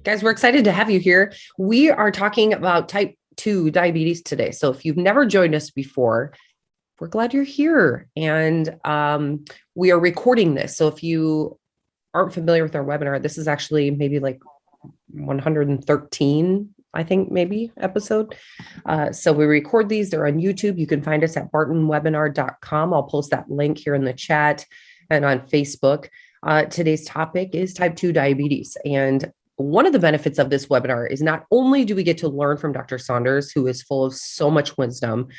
Guys, we're excited to have you here. We are talking about type 2 diabetes today. So if you've never joined us before, we're glad you're here. And we are recording this. So if you aren't familiar with our webinar, this is actually maybe like 113, I think, maybe episode. So we record these. They're on YouTube. You can find us at bartonwebinar.com. I'll post that link here in the chat and on Facebook. Today's topic is type 2 diabetes. And one of the benefits of this webinar is not only do we get to learn from Dr. Saunders, who is full of so much wisdom,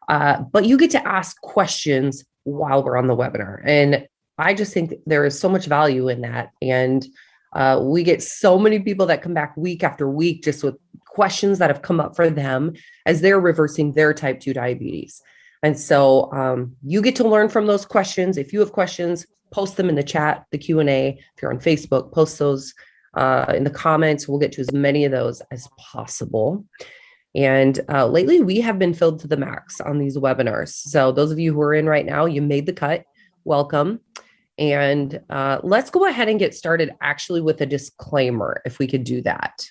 but you get to ask questions while we're on the webinar. And I just think there is so much value in that. And we get so many people that come back week after week just with questions that have come up for them as they're reversing their type 2 diabetes. And so you get to learn from those questions. If you have questions, post them in the chat, the Q&A. If you're on Facebook, post those in the comments. We'll get to as many of those as possible. And lately, we have been filled to the max on these webinars. So those of you who are in right now, you made the cut. Welcome. And let's go ahead and get started actually with a disclaimer, if we could do that.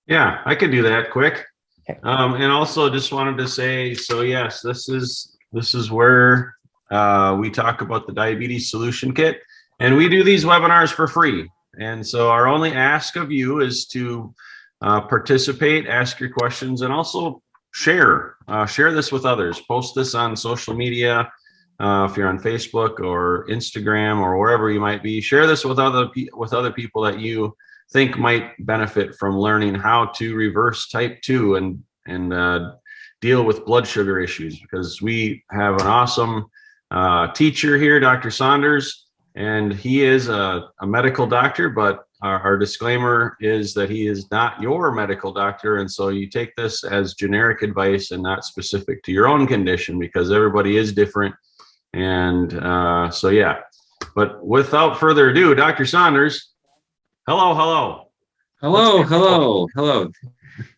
Yeah, I could do that quick. Okay. And also just wanted to say, so yes, this is where we talk about the Diabetes Solution Kit. And we do these webinars for free. And so our only ask of you is to participate, ask your questions, and also share this with others. Post this on social media. If you're on Facebook or Instagram or wherever you might be, share this with other people that you think might benefit from learning how to reverse type 2 and deal with blood sugar issues, because we have an awesome teacher here, Dr. Saunders. And he is a medical doctor, but our disclaimer is that he is not your medical doctor. And so you take this as generic advice and not specific to your own condition, because everybody is different. And so, yeah, but without further ado, Dr. Saunders, hello.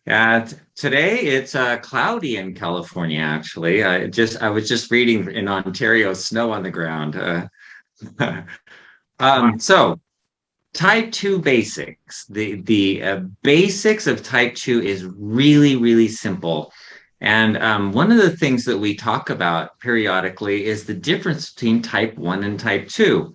Today it's cloudy in California, actually. I was just reading in Ontario, snow on the ground. So type 2 basics, the basics of type 2 is really, really simple. And one of the things that we talk about periodically is the difference between type 1 and type 2,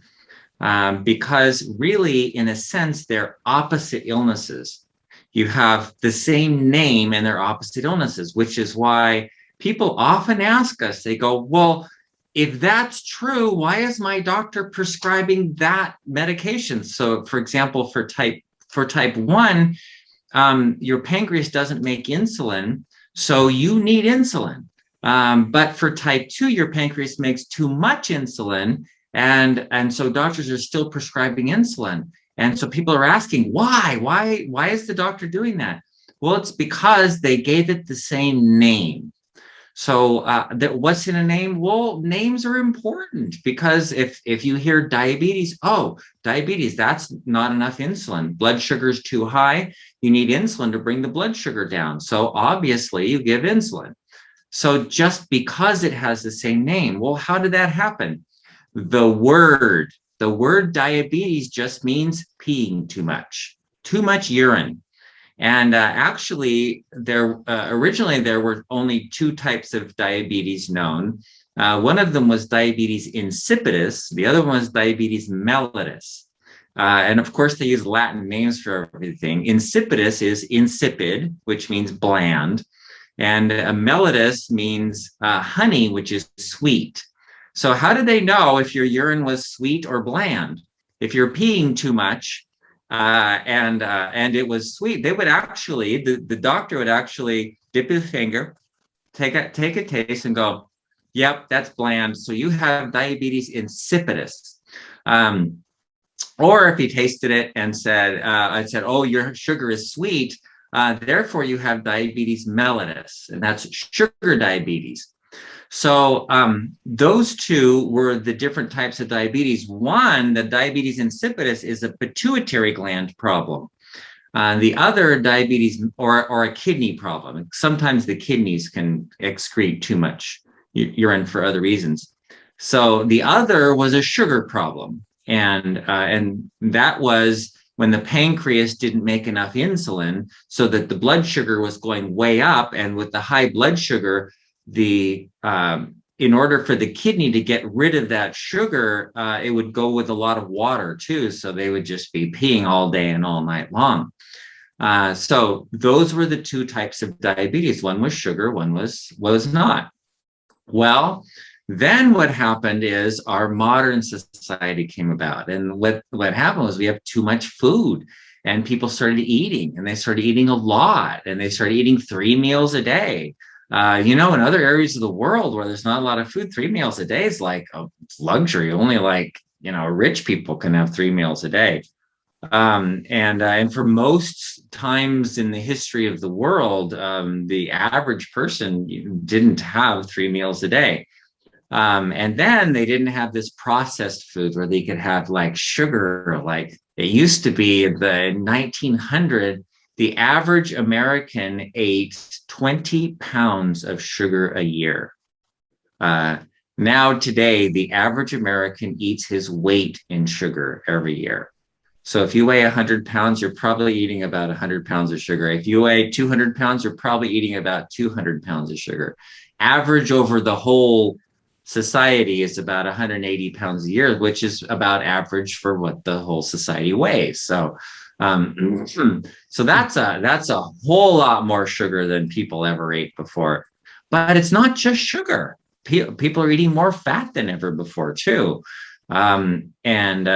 because really, in a sense, they're opposite illnesses. You have the same name and they're opposite illnesses, which is why people often ask us, they go, well, if that's true, why is my doctor prescribing that medication? So, for example, for type 1, your pancreas doesn't make insulin, so you need insulin. But for type 2, your pancreas makes too much insulin, and so doctors are still prescribing insulin. And so people are asking, why is the doctor doing that? Well, it's because they gave it the same name. So what's in a name? Well, names are important, because if you hear diabetes, diabetes, that's not enough insulin. Blood sugar is too high. You need insulin to bring the blood sugar down. So obviously you give insulin. So just because it has the same name, well, how did that happen? The word diabetes just means peeing too much urine. And actually, originally there were only two types of diabetes known. One of them was diabetes insipidus. The other one was diabetes mellitus. And of course, they use Latin names for everything. Insipidus is insipid, which means bland. And mellitus means honey, which is sweet. So how did they know if your urine was sweet or bland? If you're peeing too much, and it was sweet, they would actually, the doctor would actually dip his finger, take a taste and go, yep, that's bland. So you have diabetes insipidus. Or if he tasted it and said, oh, your sugar is sweet, therefore you have diabetes mellitus, and that's sugar diabetes. So those two were the different types of diabetes. One, the diabetes insipidus, is a pituitary gland problem. The other, diabetes or a kidney problem. Sometimes the kidneys can excrete too much urine for other reasons. So the other was a sugar problem. And that was when the pancreas didn't make enough insulin, so that the blood sugar was going way up. And with the high blood sugar, in order for the kidney to get rid of that sugar, it would go with a lot of water too. So they would just be peeing all day and all night long. So those were the two types of diabetes. One was sugar, one was not. Well, then what happened is our modern society came about. And what happened was we have too much food, and people started eating, and they started eating a lot, and they started eating 3 meals a day. In other areas of the world where there's not a lot of food, 3 meals a day is like a luxury. Only rich people can have 3 meals a day. And for most times in the history of the world, the average person didn't have 3 meals a day. And then they didn't have this processed food where they could have like sugar. Like it used to be in the 1900, the average American ate 20 pounds of sugar a year. Now today, the average American eats his weight in sugar every year. So if you weigh 100 pounds, you're probably eating about 100 pounds of sugar. If you weigh 200 pounds, you're probably eating about 200 pounds of sugar. Average over the whole society is about 180 pounds a year, which is about average for what the whole society weighs. So that's a whole lot more sugar than people ever ate before. But it's not just sugar. People are eating more fat than ever before too. And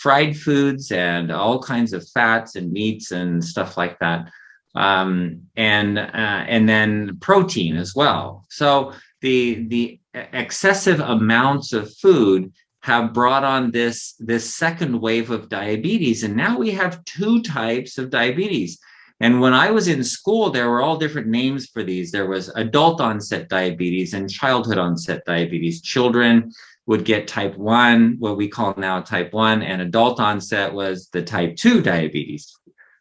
fried foods and all kinds of fats and meats and stuff like that. And then protein as well. So the excessive amounts of food have brought on this second wave of diabetes. And now we have 2 types of diabetes. And when I was in school, there were all different names for these. There was adult onset diabetes and childhood onset diabetes. Children would get type 1, what we call now type 1, and adult onset was the type 2 diabetes.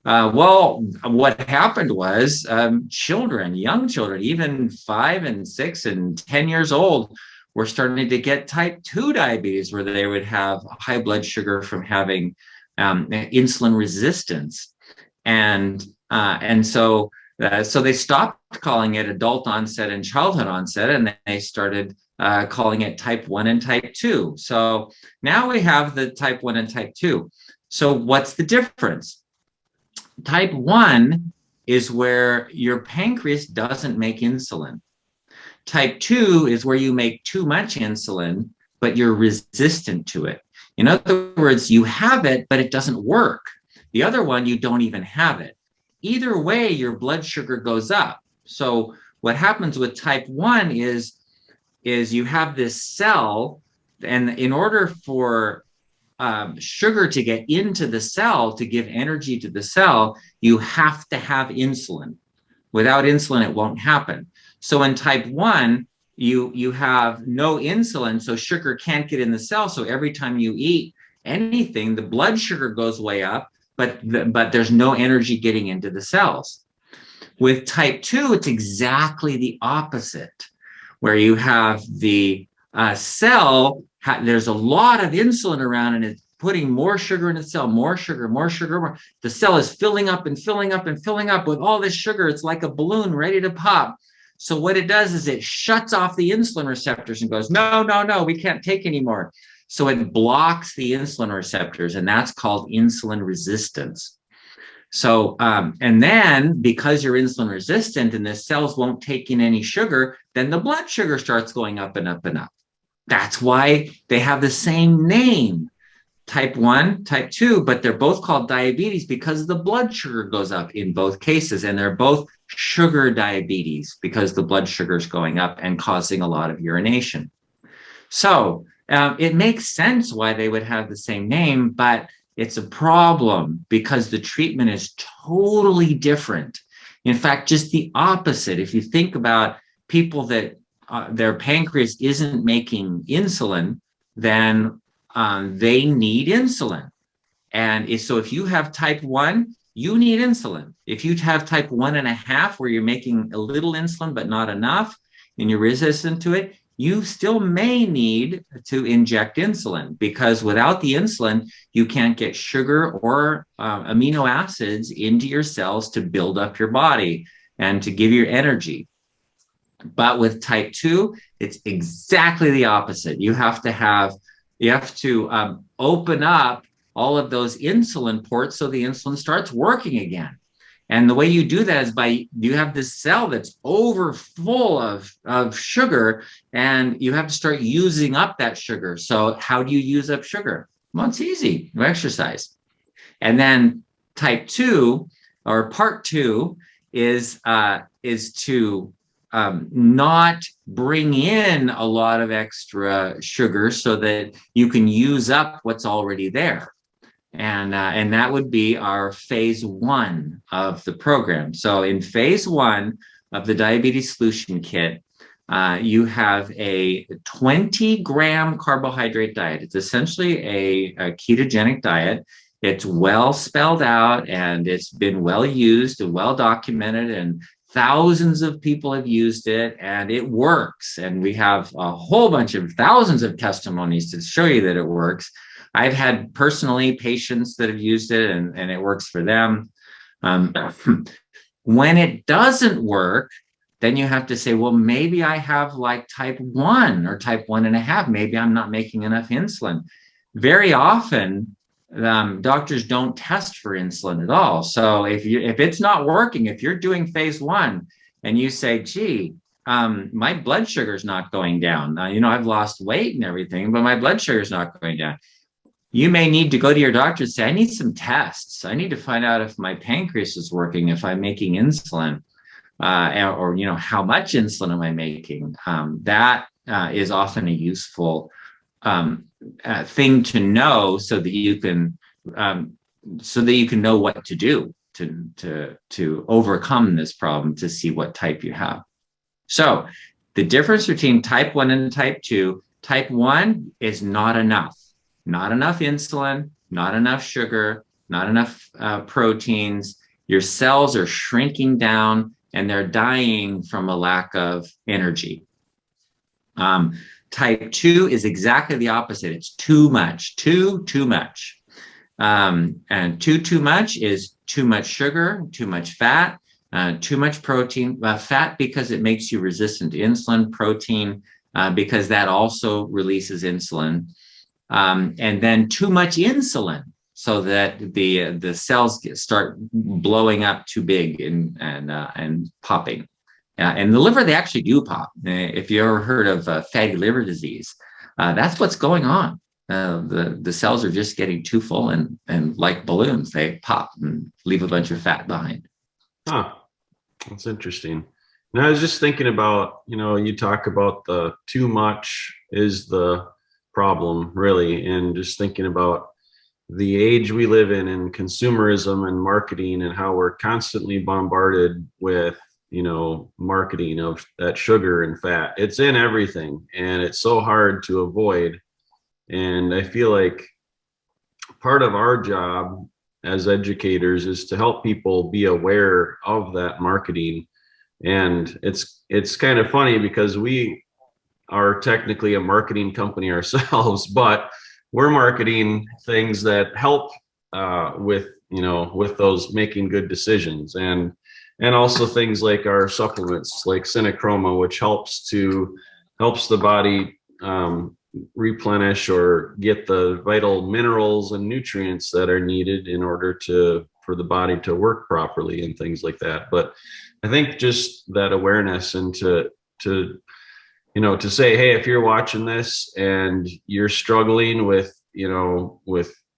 Well, what happened was young children, even 5 and 6 and 10 years old, were starting to get type 2 diabetes, where they would have high blood sugar from having insulin resistance. And so they stopped calling it adult onset and childhood onset, and they started calling it type 1 and type 2. So now we have the type 1 and type 2. So what's the difference? Type 1 is where your pancreas doesn't make insulin. Type 2 is where you make too much insulin, but you're resistant to it. In other words, you have it, but it doesn't work. The other one, you don't even have it. Either way, your blood sugar goes up. So what happens with type 1 is you have this cell, and in order for sugar to get into the cell, to give energy to the cell, you have to have insulin. Without insulin, it won't happen. So in type 1, you have no insulin, so sugar can't get in the cell. So every time you eat anything, the blood sugar goes way up, but there's no energy getting into the cells. With type 2, it's exactly the opposite, where you have the cell, there's a lot of insulin around, and it's putting more sugar in the cell, more sugar, more sugar. More. The cell is filling up and filling up and filling up with all this sugar. It's like a balloon ready to pop. So what it does is it shuts off the insulin receptors and goes, no, we can't take anymore. So it blocks the insulin receptors, and that's called insulin resistance. So, and then because you're insulin resistant and the cells won't take in any sugar, then the blood sugar starts going up and up and up. That's why they have the same name, type 1, type 2, but they're both called diabetes because the blood sugar goes up in both cases, and they're both sugar diabetes because the blood sugar is going up and causing a lot of urination. So it makes sense why they would have the same name, but it's a problem because the treatment is totally different. In fact, just the opposite. If you think about people that their pancreas isn't making insulin, then they need insulin. And so if you have type 1, you need insulin. If you have type 1.5, where you're making a little insulin but not enough, and you're resistant to it, you still may need to inject insulin, because without the insulin, you can't get sugar or amino acids into your cells to build up your body and to give you energy. But with type 2, it's exactly the opposite. You have to open up all of those insulin ports so the insulin starts working again. And the way you do that is you have this cell that's over full of sugar, and you have to start using up that sugar. So how do you use up sugar? Well, it's easy. You exercise. And then type 2, or part 2, is to not bring in a lot of extra sugar so that you can use up what's already there. And that would be our phase 1 of the program. So in phase 1 of the diabetes solution kit, you have a 20-gram carbohydrate diet. It's essentially a ketogenic diet. It's well spelled out, and it's been well used and well documented, and thousands of people have used it, and it works. And we have a whole bunch of thousands of testimonies to show you that it works. I've had personally patients that have used it, and it works for them. When it doesn't work, then you have to say, well, maybe I have like type 1 or type 1.5. Maybe I'm not making enough insulin. Very often, doctors don't test for insulin at all. So if it's not working, if you're doing phase 1 and you say, gee, my blood sugar is not going down. I've lost weight and everything, but my blood sugar is not going down. You may need to go to your doctor and say, I need some tests. I need to find out if my pancreas is working, if I'm making insulin, or how much insulin am I making? That is often a useful thing to know, so that you can know what to do to overcome this problem, to see what type you have. So the difference between type 1 and type 2, type 1 is not enough. Not enough insulin, not enough sugar, not enough proteins. Your cells are shrinking down, and they're dying from a lack of energy. Type 2 is exactly the opposite. It's too much, too much. And too much is too much sugar, too much fat, too much protein. Fat because it makes you resistant to insulin. Protein because that also releases insulin. And then too much insulin, so that the cells start blowing up too big and popping. And the liver, they actually do pop. If you ever heard of fatty liver disease, that's what's going on. The cells are just getting too full, and like balloons, they pop and leave a bunch of fat behind. Huh. That's interesting. And I was just thinking about, you talk about the too much is the problem, really, and just thinking about the age we live in, and consumerism and marketing, and how we're constantly bombarded with marketing of that sugar and fat. It's in everything, and it's so hard to avoid. And I feel like part of our job as educators is to help people be aware of that marketing. And it's kind of funny, because we are technically a marketing company ourselves, but we're marketing things that help with those making good decisions, and also things like our supplements, like Cinechroma, which helps the body replenish or get the vital minerals and nutrients that are needed in order for the body to work properly, and things like that. But I think just that awareness, and to say, hey, if you're watching this and you're struggling with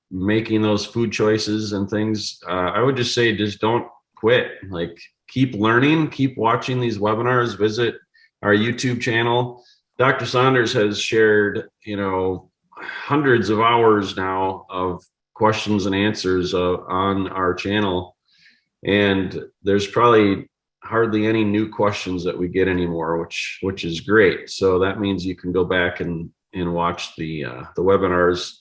making those food choices and things, I would just say, just don't quit. Like, keep learning, keep watching these webinars, visit our YouTube channel. Dr. Saunders has shared, hundreds of hours now of questions and answers on our channel. And there's probably hardly any new questions that we get anymore, which is great. So that means you can go back and watch the webinars.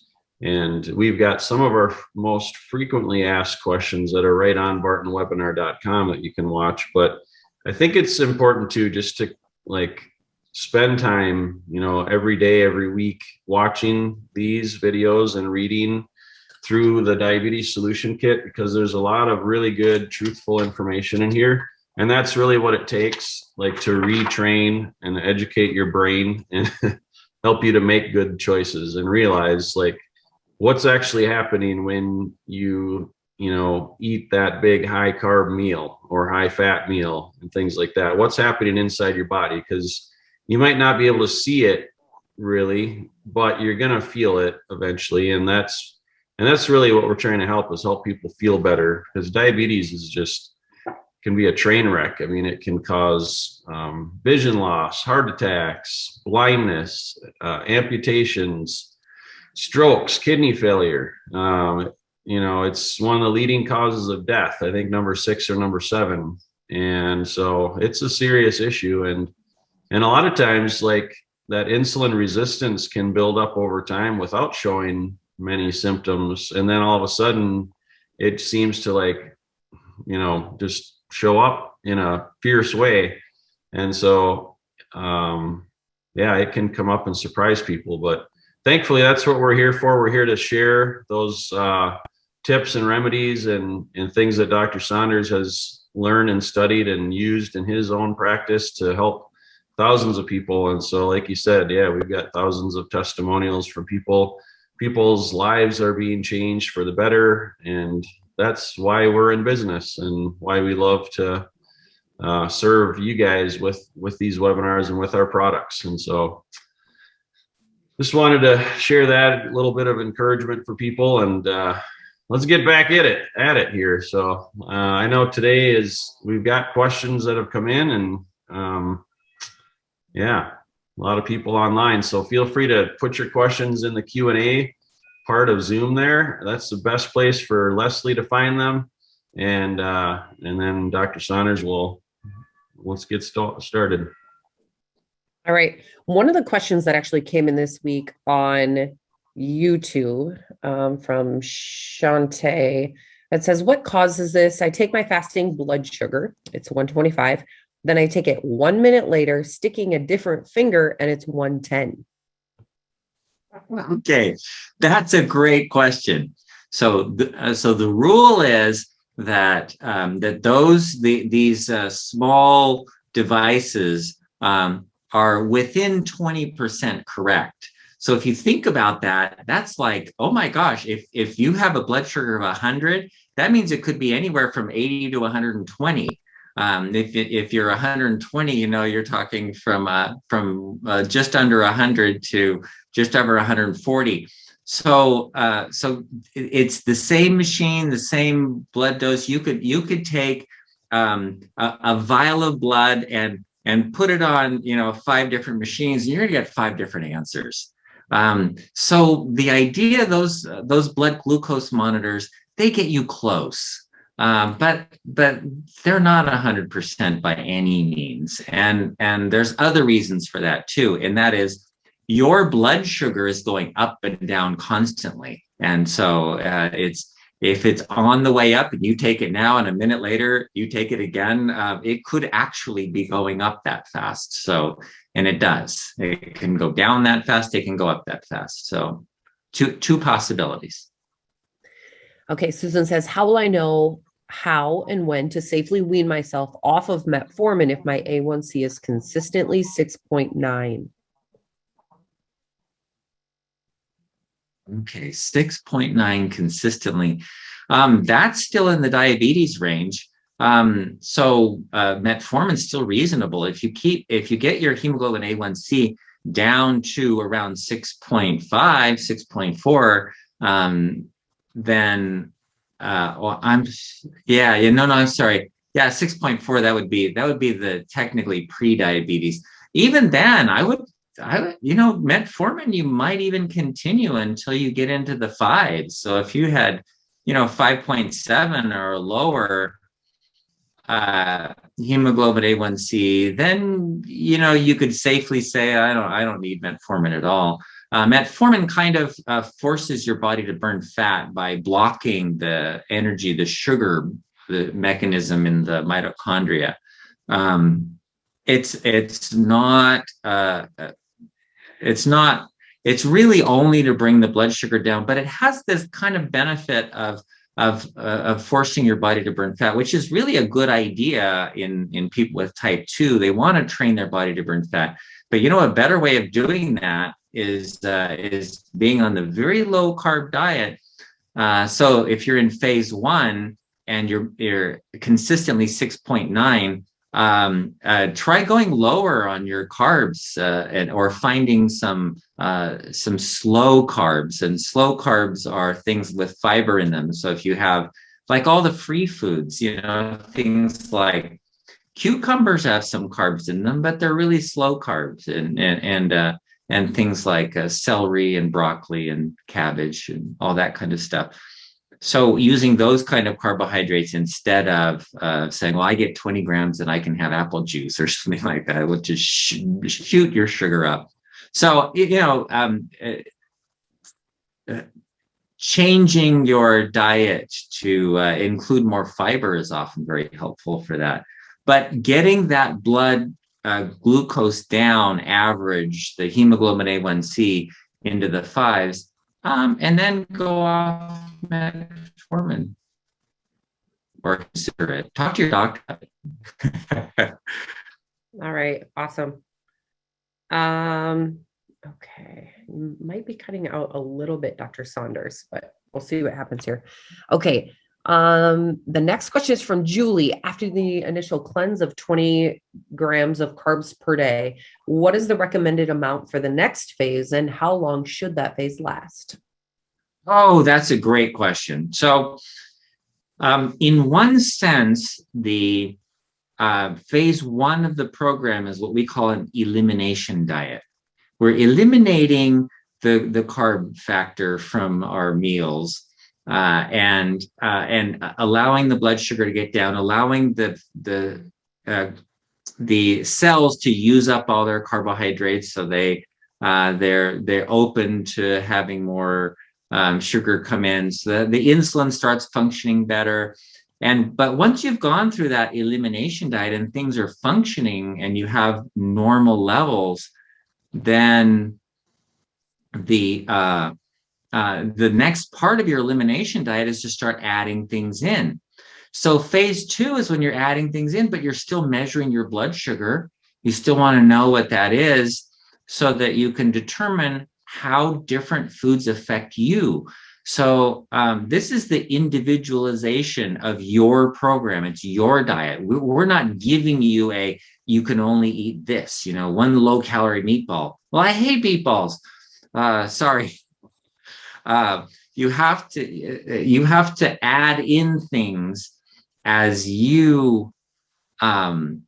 And we've got some of our most frequently asked questions that are right on bartonwebinar.com that you can watch. But I think it's important too, just to spend time, every day, every week, watching these videos and reading through the diabetes solution kit, because there's a lot of really good, truthful information in here. And that's really what it takes, like, to retrain and educate your brain and help you to make good choices and realize, like, what's actually happening when you eat that big high carb meal or high fat meal and things like that. What's happening inside your body? Because you might not be able to see it really, but you're going to feel it eventually. And that's really what we're trying to help people feel better, because diabetes is just, can be a train wreck. I mean, it can cause vision loss, heart attacks, blindness, amputations, strokes, kidney failure. It's one of the leading causes of death, I think number 6 or number 7. And so it's a serious issue. And a lot of times, like, that insulin resistance can build up over time without showing many symptoms. And then all of a sudden it seems to, like, just show up in a fierce way. And so, it can come up and surprise people, but thankfully that's what we're here for. We're here to share those tips and remedies and things that Dr. Saunders has learned and studied and used in his own practice to help thousands of people. And so, like you said, we've got thousands of testimonials from people's lives are being changed for the better. And that's why we're in business and why we love to serve you guys with these webinars and with our products. And so just wanted to share that, a little bit of encouragement for people, and let's get back at it here. So I know today we've got questions that have come in, and a lot of people online. So feel free to put your questions in the Q&A part of Zoom there. That's the best place for Leslie to find them. And then Dr. Saunders let's get started. All right. One of the questions that actually came in this week on YouTube from Shantae, it says, what causes this? I take my fasting blood sugar. It's 125. Then I take it 1 minute later, sticking a different finger, and it's 110. Okay, that's a great question. So the rule is that these small devices are within 20% correct. So if you think about that, that's like, oh my gosh, if you have a blood sugar of 100, that means it could be anywhere from 80 to 120. If you're 120, you're talking from just under 100 to just over 140. So it's the same machine, the same blood dose. You could take a vial of blood and put it on 5 different machines, and you're gonna get 5 different answers. So the idea, those blood glucose monitors, they get you close. But they're not 100% by any means. And there's other reasons for that too. And that is, your blood sugar is going up and down constantly. And so if it's on the way up and you take it now and a minute later you take it again, it could actually be going up that fast. So, and it does. It can go down that fast. It can go up that fast. So two possibilities. Okay, Susan says, how will I know how and when to safely wean myself off of metformin if my A1C is consistently 6.9? Okay, 6.9 consistently. That's still in the diabetes range. So metformin is still reasonable. If you get your hemoglobin A1C down to around 6.5, 6.4, then I'm sorry. Yeah, 6.4, that would be the technically pre-diabetes. Even then, I would, metformin, you might even continue until you get into the 5s. So if you had, 5.7 or lower hemoglobin A1C, then, you could safely say, I don't need metformin at all. Metformin kind of forces your body to burn fat by blocking the sugar, the mechanism in the mitochondria. it's not it's really only to bring the blood sugar down, but it has this kind of benefit of forcing your body to burn fat, which is really a good idea in people with type 2. They want to train their body to burn fat, but a better way of doing that is being on the very low carb diet. So if you're in phase 1 and you're consistently 6.9, try going lower on your carbs, or finding some slow carbs. And slow carbs are things with fiber in them. So if you have like all the free foods, things like cucumbers have some carbs in them, but they're really slow carbs, and things like celery and broccoli and cabbage and all that kind of stuff. So using those kind of carbohydrates instead of saying, well, I get 20 grams and I can have apple juice or something like that, will just shoot your sugar up. So, changing your diet to include more fiber is often very helpful for that. But getting that blood glucose down, average, the hemoglobin A1C into the 5s, and then go off metformin or consider it. Talk to your doctor. All right. Awesome. Okay. You might be cutting out a little bit, Dr. Saunders, but we'll see what happens here. Okay. The next question is from Julie. After the initial cleanse of 20 grams of carbs per day, what is the recommended amount for the next phase, and how long should that phase last? Oh, that's a great question. So, in one sense, the phase 1 of the program is what we call an elimination diet. We're eliminating the carb factor from our meals, and allowing the blood sugar to get down, allowing the cells to use up all their carbohydrates, so they're open to having more sugar come in. So the insulin starts functioning better. But once you've gone through that elimination diet and things are functioning and you have normal levels, then the next part of your elimination diet is to start adding things in. So phase 2 is when you're adding things in, but you're still measuring your blood sugar. You still want to know what that is so that you can determine how different foods affect you. So this is the individualization of your program. It's your diet. We're not giving you you can only eat this, 1 low-calorie meatball. Well, I hate meatballs. Sorry. You have to add in things as you the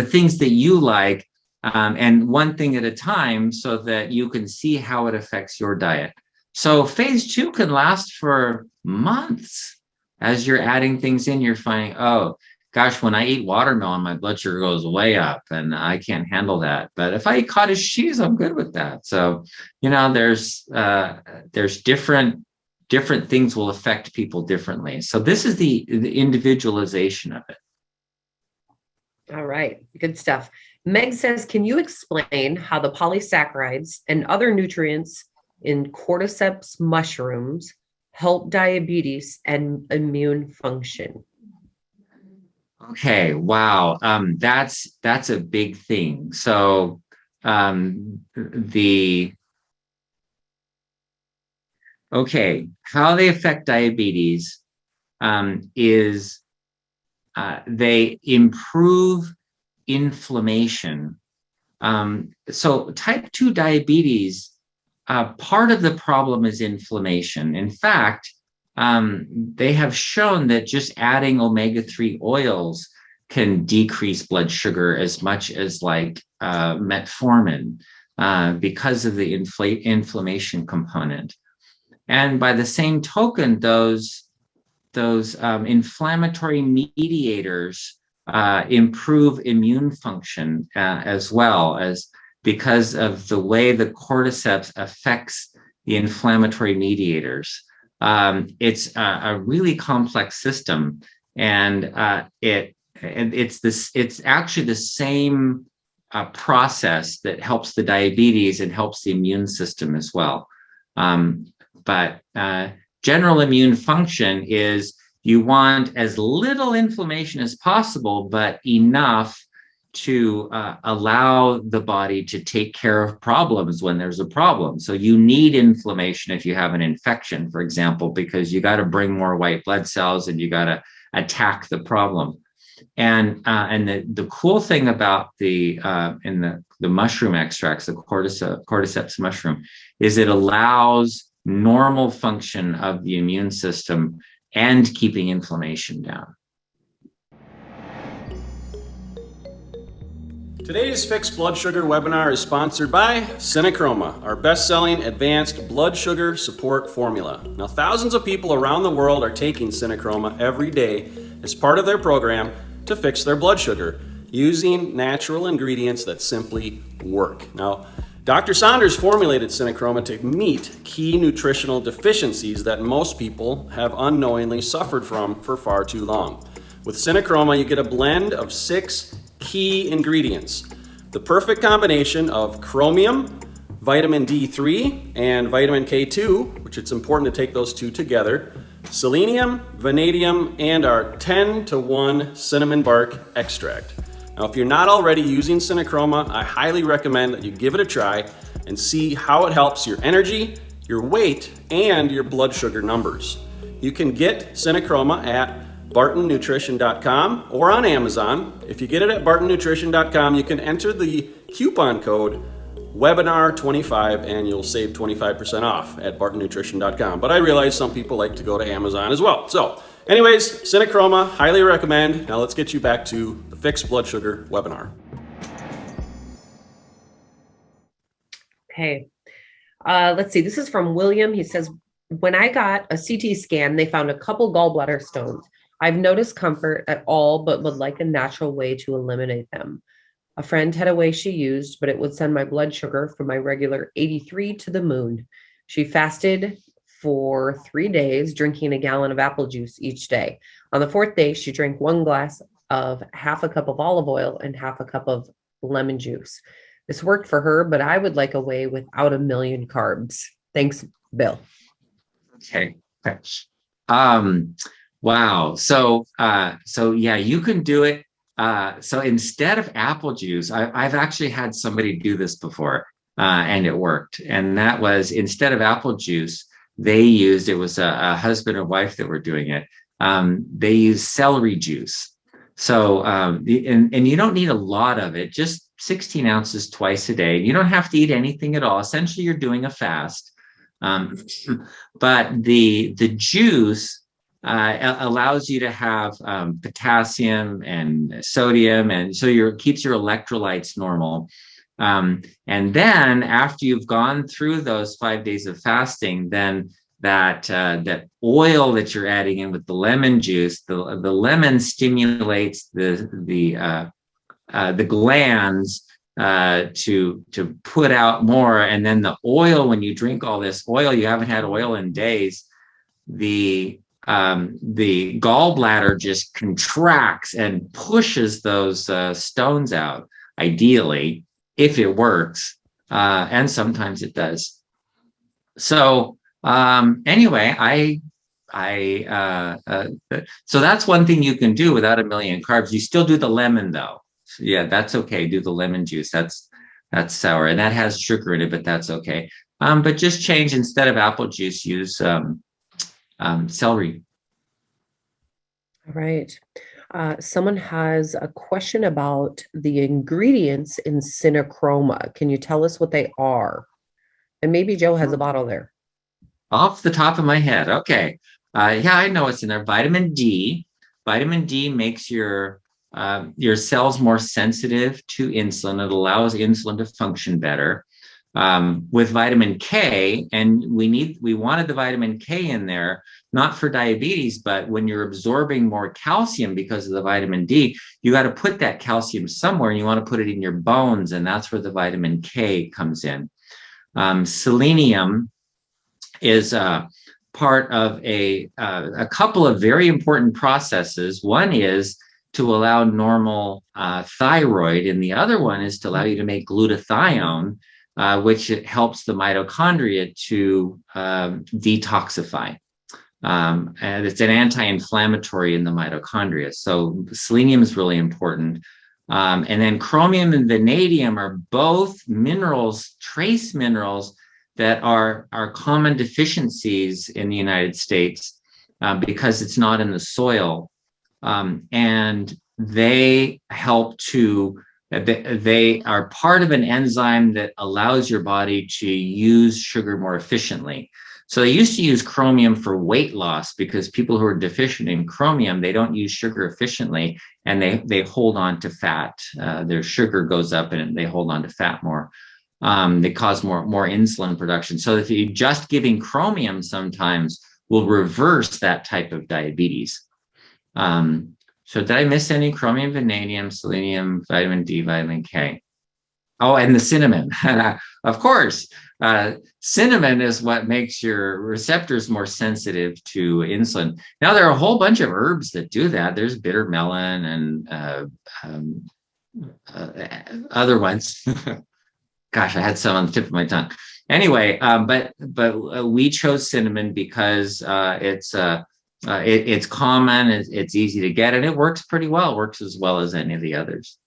things that you like, and one thing at a time, so that you can see how it affects your diet. So phase 2 can last for months. As you're adding things in, you're finding, oh gosh, when I eat watermelon, my blood sugar goes way up and I can't handle that. But if I eat cottage cheese, I'm good with that. So, there's different things will affect people differently. So this is the individualization of it. All right. Good stuff. Meg says, can you explain how the polysaccharides and other nutrients in Cordyceps mushrooms help diabetes and immune function? Okay, wow, that's a big thing. So how they affect diabetes is they improve inflammation. So type 2 diabetes, part of the problem is inflammation. In fact, they have shown that just adding omega-3 oils can decrease blood sugar as much as like metformin, because of the inflammation component. And by the same token, those inflammatory mediators improve immune function as well, as because of the way the cordyceps affects the inflammatory mediators. It's a really complex system, and and it's actually the same process that helps the diabetes and helps the immune system as well. But general immune function is you want as little inflammation as possible, but enough to allow the body to take care of problems when there's a problem. So you need inflammation if you have an infection, for example, because you got to bring more white blood cells and you got to attack the problem. And the cool thing about the mushroom extracts, the cordyceps mushroom, is it allows normal function of the immune system and keeping inflammation down. Today's Fixed Blood Sugar webinar is sponsored by Cinechroma, our best-selling advanced blood sugar support formula. Now, thousands of people around the world are taking Cinechroma every day as part of their program to fix their blood sugar using natural ingredients that simply work. Now, Dr. Saunders formulated Cinechroma to meet key nutritional deficiencies that most people have unknowingly suffered from for far too long. With Cinechroma, you get a blend of 6 key ingredients. The perfect combination of chromium, vitamin D3, and vitamin K2, which it's important to take those two together, selenium, vanadium, and our 10-to-1 cinnamon bark extract. Now, if you're not already using Cinechroma, I highly recommend that you give it a try and see how it helps your energy, your weight, and your blood sugar numbers. You can get Cinechroma at bartonnutrition.com or on Amazon. If you get it at bartonnutrition.com, you can enter the coupon code webinar25 and you'll save 25% off at bartonnutrition.com. But I realize some people like to go to Amazon as well. So anyways, Cinechroma, highly recommend. Now let's get you back to the Fixed Blood Sugar webinar. Okay. Let's see. This is from William. He says, when I got a CT scan, they found a couple gallbladder stones. I've noticed comfort at all, but would like a natural way to eliminate them. A friend had a way she used, but it would send my blood sugar from my regular 83 to the moon. She fasted for 3 days, drinking a gallon of apple juice each day. On the 4th day, she drank 1 glass of half a cup of olive oil and half a cup of lemon juice. This worked for her, but I would like a way without a million carbs. Thanks, Bill. Okay. Wow. So yeah, you can do it. So instead of apple juice, I've actually had somebody do this before, and it worked. And that was, instead of apple juice, they used, it was a husband and wife that were doing it. They used celery juice. So, and you don't need a lot of it, just 16 ounces twice a day. You don't have to eat anything at all. Essentially, you're doing a fast. But the juice allows you to have potassium and sodium, and so keeps your electrolytes normal. And then after you've gone through those 5 days of fasting, then that oil that you're adding in with the lemon juice, the lemon stimulates the glands to put out more, and then the oil, when you drink all this oil, you haven't had oil in days, the gallbladder just contracts and pushes those stones out, ideally, if it works, and sometimes it does. So anyway, so that's one thing you can do without a million carbs. You still do the lemon though. So yeah, that's okay. Do the lemon juice. That's sour and that has sugar in it, but that's okay. But just change, instead of apple juice, use celery. All right. Someone has a question about the ingredients in Cinechroma. Can you tell us what they are? And maybe Joe has a bottle there. Off the top of my head. Okay. Yeah, I know what's in there. Vitamin D. Vitamin D makes your cells more sensitive to insulin. It allows insulin to function better. With vitamin K, and we wanted the vitamin K in there, not for diabetes, but when you're absorbing more calcium because of the vitamin D, you got to put that calcium somewhere, and you want to put it in your bones, and that's where the vitamin K comes in. Selenium is part of a couple of very important processes. One is to allow normal thyroid, and the other one is to allow you to make glutathione, which it helps the mitochondria to detoxify. And it's an anti-inflammatory in the mitochondria. So selenium is really important. And then chromium and vanadium are both minerals, trace minerals, that are common deficiencies in the United States because it's not in the soil. And they help to, they are part of an enzyme that allows your body to use sugar more efficiently. So they used to use chromium for weight loss because people who are deficient in chromium, they don't use sugar efficiently, and they hold on to fat. Their sugar goes up and they hold on to fat more. They cause more insulin production. So if you just giving chromium sometimes will reverse that type of diabetes. So did I miss any? Chromium, vanadium, selenium, vitamin D, vitamin K. Oh, and the cinnamon. Of course, cinnamon is what makes your receptors more sensitive to insulin. Now, there are a whole bunch of herbs that do that. There's bitter melon and other ones. Gosh, I had some on the tip of my tongue. Anyway, but we chose cinnamon because it's common, it's easy to get, and it works pretty well. It works as well as any of the others.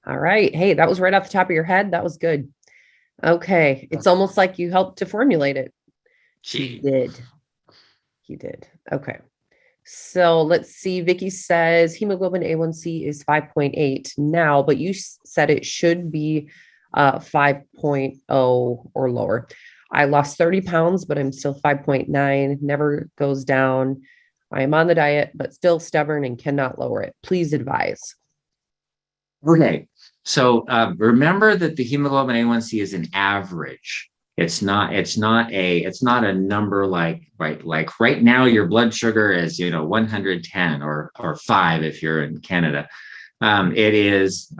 All right. Hey, that was right off the top of your head. That was good. Okay. It's almost like you helped to formulate it. Gee. You did. Okay. So let's see. Vicky says hemoglobin A1C is 5.8 now, but you said it should be 5.0 or lower. I lost 30 pounds, but I'm still 5.9, never goes down. I am on the diet, but still stubborn and cannot lower it. Please advise. Okay. So remember that the hemoglobin A1C is an average. It's not a number like right now your blood sugar is 110 or 5 if you're in Canada. It is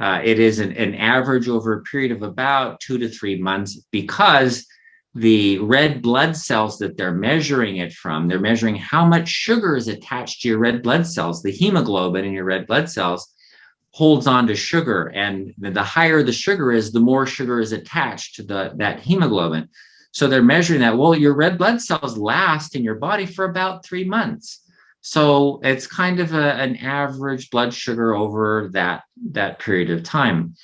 an average over a period of about 2 to 3 months, because the red blood cells that they're measuring it from, they're measuring how much sugar is attached to your red blood cells. The hemoglobin in your red blood cells holds on to sugar, and the higher the sugar is, the more sugar is attached to that hemoglobin. So they're measuring that. Well, your red blood cells last in your body for about 3 months. So it's kind of an average blood sugar over that period of time.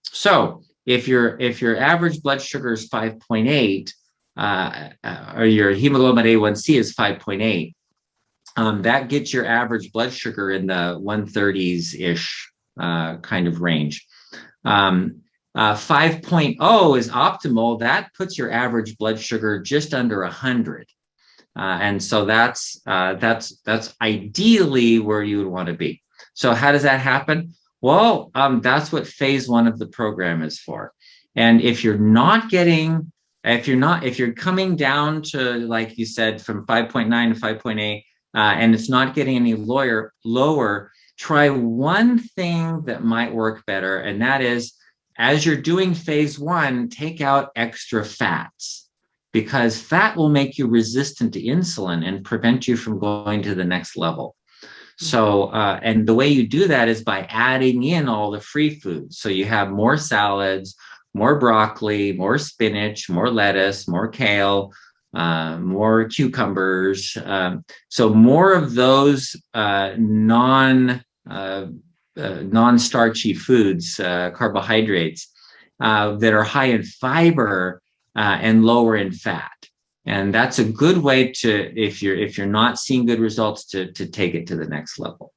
So if your average blood sugar is 5.8, or your hemoglobin A1C is 5.8, that gets your average blood sugar in the 130s-ish kind of range. 5.0 is optimal. That puts your average blood sugar just under 100. And so that's ideally where you would want to be. So how does that happen? Well, that's what phase 1 of the program is for. And if you're coming down to, like you said, from 5.9 to 5.8, and it's not getting any lower, try one thing that might work better. And that is, as you're doing phase 1, take out extra fats, because fat will make you resistant to insulin and prevent you from going to the next level. So, and the way you do that is by adding in all the free foods. So you have more salads, more broccoli, more spinach, more lettuce, more kale, more cucumbers. So more of those non-starchy foods, carbohydrates, that are high in fiber and lower in fat. And that's a good way to, if you're not seeing good results, to take it to the next level.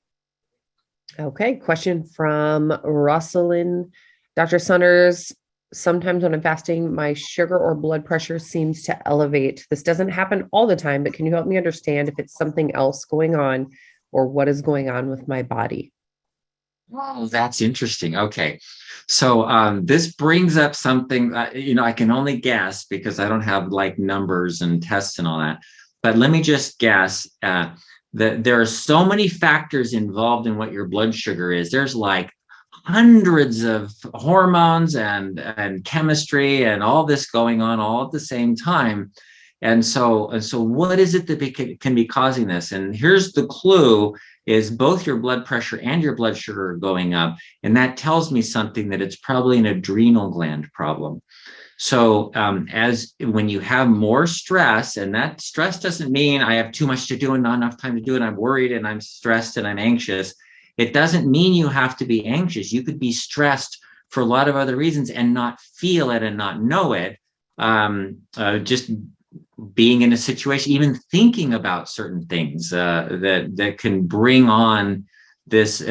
Okay. Question from Rosalind. Dr. Saunders, sometimes when I'm fasting, my sugar or blood pressure seems to elevate. This doesn't happen all the time, but can you help me understand if it's something else going on or what is going on with my body? Oh, that's interesting. Okay. So this brings up something, I can only guess because I don't have like numbers and tests and all that. But let me just guess that there are so many factors involved in what your blood sugar is. There's like hundreds of hormones and chemistry and all this going on all at the same time. And so what is it that can be causing this? And here's the clue. is both your blood pressure and your blood sugar are going up. And that tells me something, that it's probably an adrenal gland problem. So as when you have more stress, and that stress doesn't mean I have too much to do and not enough time to do it, I'm worried and I'm stressed and I'm anxious. It doesn't mean you have to be anxious. You could be stressed for a lot of other reasons and not feel it and not know it. Just being in a situation, even thinking about certain things that can bring on this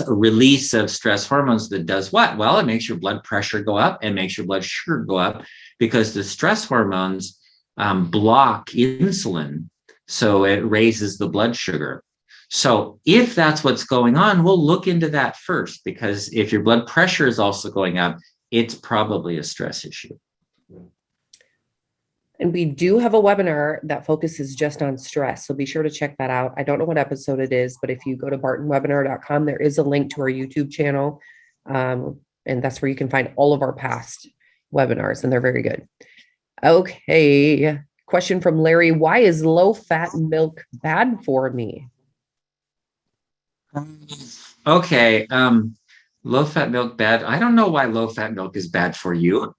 release of stress hormones that does what? Well, it makes your blood pressure go up and makes your blood sugar go up, because the stress hormones block insulin. So it raises the blood sugar. So if that's what's going on, we'll look into that first, because if your blood pressure is also going up, it's probably a stress issue. And we do have a webinar that focuses just on stress. So be sure to check that out. I don't know what episode it is, but if you go to bartonwebinar.com, there is a link to our YouTube channel. And that's where you can find all of our past webinars, and they're very good. Okay. Question from Larry. Why is low-fat milk bad for me? Okay. Low-fat milk bad. I don't know why low-fat milk is bad for you.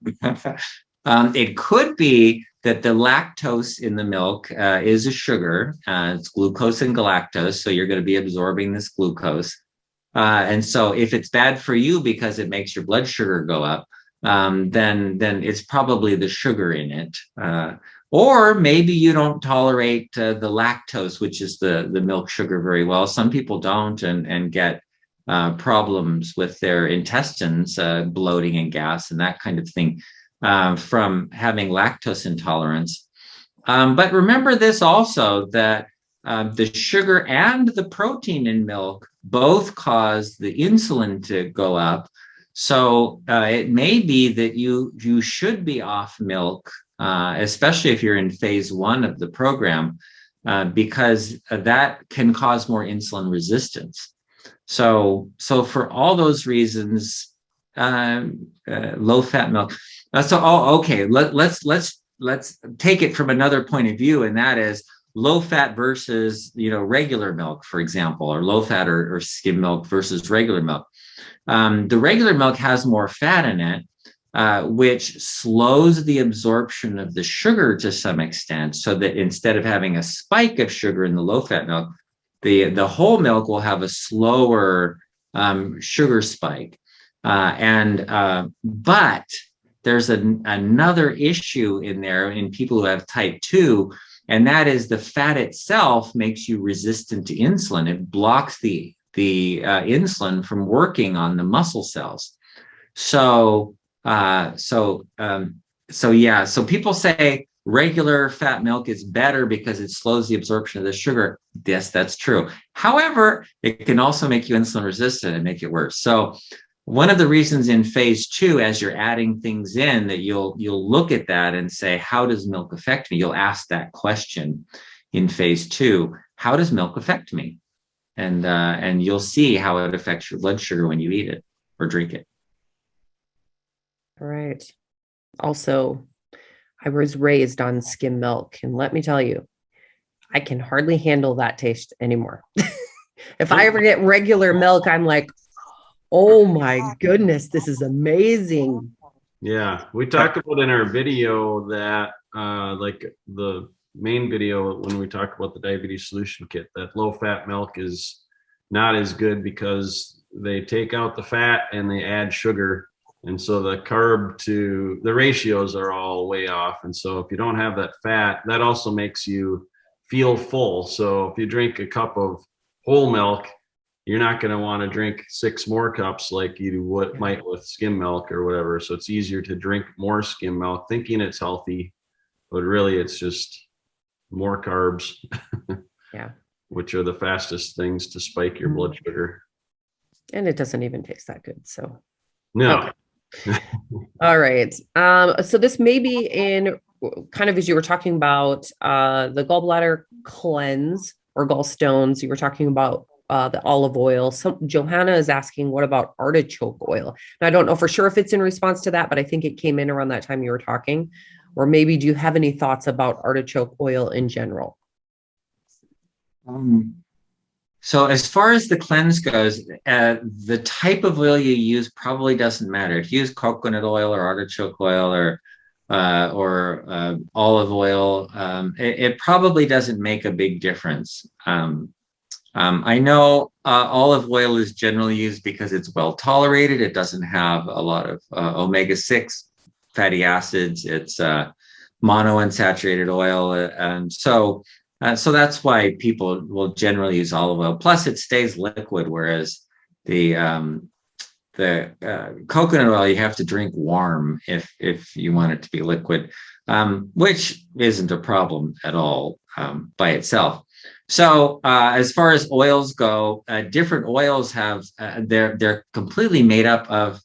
It could be that the lactose in the milk is a sugar. It's glucose and galactose, so you're going to be absorbing this glucose. And so if it's bad for you because it makes your blood sugar go up, then it's probably the sugar in it. Or maybe you don't tolerate the lactose, which is the milk sugar, very well. Some people don't and get problems with their intestines, bloating and gas and that kind of thing, from having lactose intolerance. But remember this also, that the sugar and the protein in milk both cause the insulin to go up. So it may be that you should be off milk, especially if you're in phase 1 of the program, because that can cause more insulin resistance. So for all those reasons, low-fat milk. Okay. Let's take it from another point of view, and that is low fat versus regular milk, for example, or low fat or skim milk versus regular milk. The regular milk has more fat in it, which slows the absorption of the sugar to some extent, so that instead of having a spike of sugar in the low fat milk, the whole milk will have a slower sugar spike. But there's another issue in there in people who have type 2, and that is the fat itself makes you resistant to insulin. It blocks the insulin from working on the muscle cells. So people say regular fat milk is better because it slows the absorption of the sugar. Yes, that's true. However, it can also make you insulin resistant and make it worse. So one of the reasons in phase 2, as you're adding things in, that you'll look at that and say, how does milk affect me? You'll ask that question in phase 2, how does milk affect me? And you'll see how it affects your blood sugar when you eat it or drink it. All right. Also, I was raised on skim milk, and let me tell you, I can hardly handle that taste anymore. If I ever get regular milk, I'm like, oh my goodness, this is amazing. Yeah, we talked about in our video that like the main video when we talk about the diabetes solution kit, that low fat milk is not as good because they take out the fat and they add sugar, and so the carb to the ratios are all way off. And so if you don't have that fat, that also makes you feel full. So if you drink a cup of whole milk, you're not going to want to drink 6 more cups like you might with skim milk or whatever. So it's easier to drink more skim milk thinking it's healthy, but really it's just more carbs. Yeah. Which are the fastest things to spike your blood sugar. And it doesn't even taste that good. So no. Okay. All right. So this may be in kind of as you were talking about the gallbladder cleanse or gallstones, you were talking about the olive oil. Johanna is asking, what about artichoke oil? And I don't know for sure if it's in response to that, but I think it came in around that time you were talking. Or maybe do you have any thoughts about artichoke oil in general? So as far as the cleanse goes, the type of oil you use probably doesn't matter. If you use coconut oil or artichoke oil or olive oil, it probably doesn't make a big difference. I know olive oil is generally used because it's well tolerated. It doesn't have a lot of omega-6 fatty acids. It's monounsaturated oil, and so that's why people will generally use olive oil. Plus, it stays liquid, whereas the coconut oil you have to drink warm if you want it to be liquid, which isn't a problem at all by itself. So as far as oils go, different oils have they're completely made up of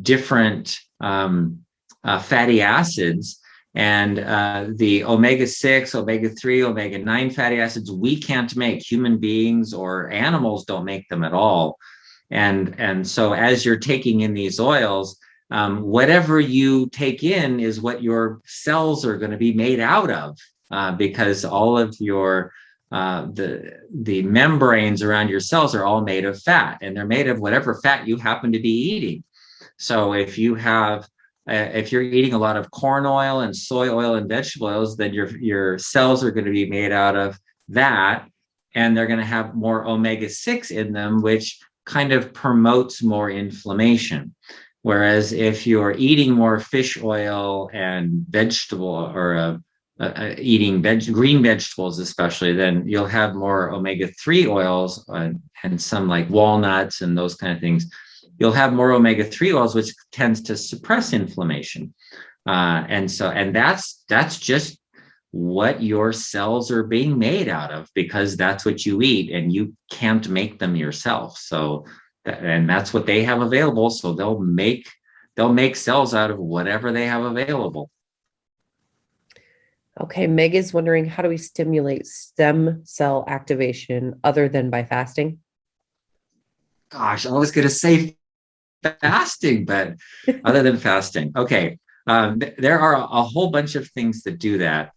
different fatty acids. And the omega-6, omega-3, omega-9 fatty acids, we can't make. Human beings or animals don't make them at all. And so as you're taking in these oils, whatever you take in is what your cells are going to be made out of, because all of your the membranes around your cells are all made of fat, and they're made of whatever fat you happen to be eating. So if you have if you're eating a lot of corn oil and soy oil and vegetable oils, then your cells are going to be made out of that, and they're going to have more omega-6 in them, which kind of promotes more inflammation. Whereas if you're eating more fish oil and vegetable or eating green vegetables especially, then you'll have more omega-3 oils and some like walnuts and those kind of things. You'll have more omega-3 oils, which tends to suppress inflammation. And that's just what your cells are being made out of, because that's what you eat and you can't make them yourself. So, and that's what they have available. So they'll make cells out of whatever they have available. Okay, Meg is wondering, how do we stimulate stem cell activation other than by fasting? Gosh, I was going to say fasting, but other than fasting. Okay. There are a whole bunch of things that do that.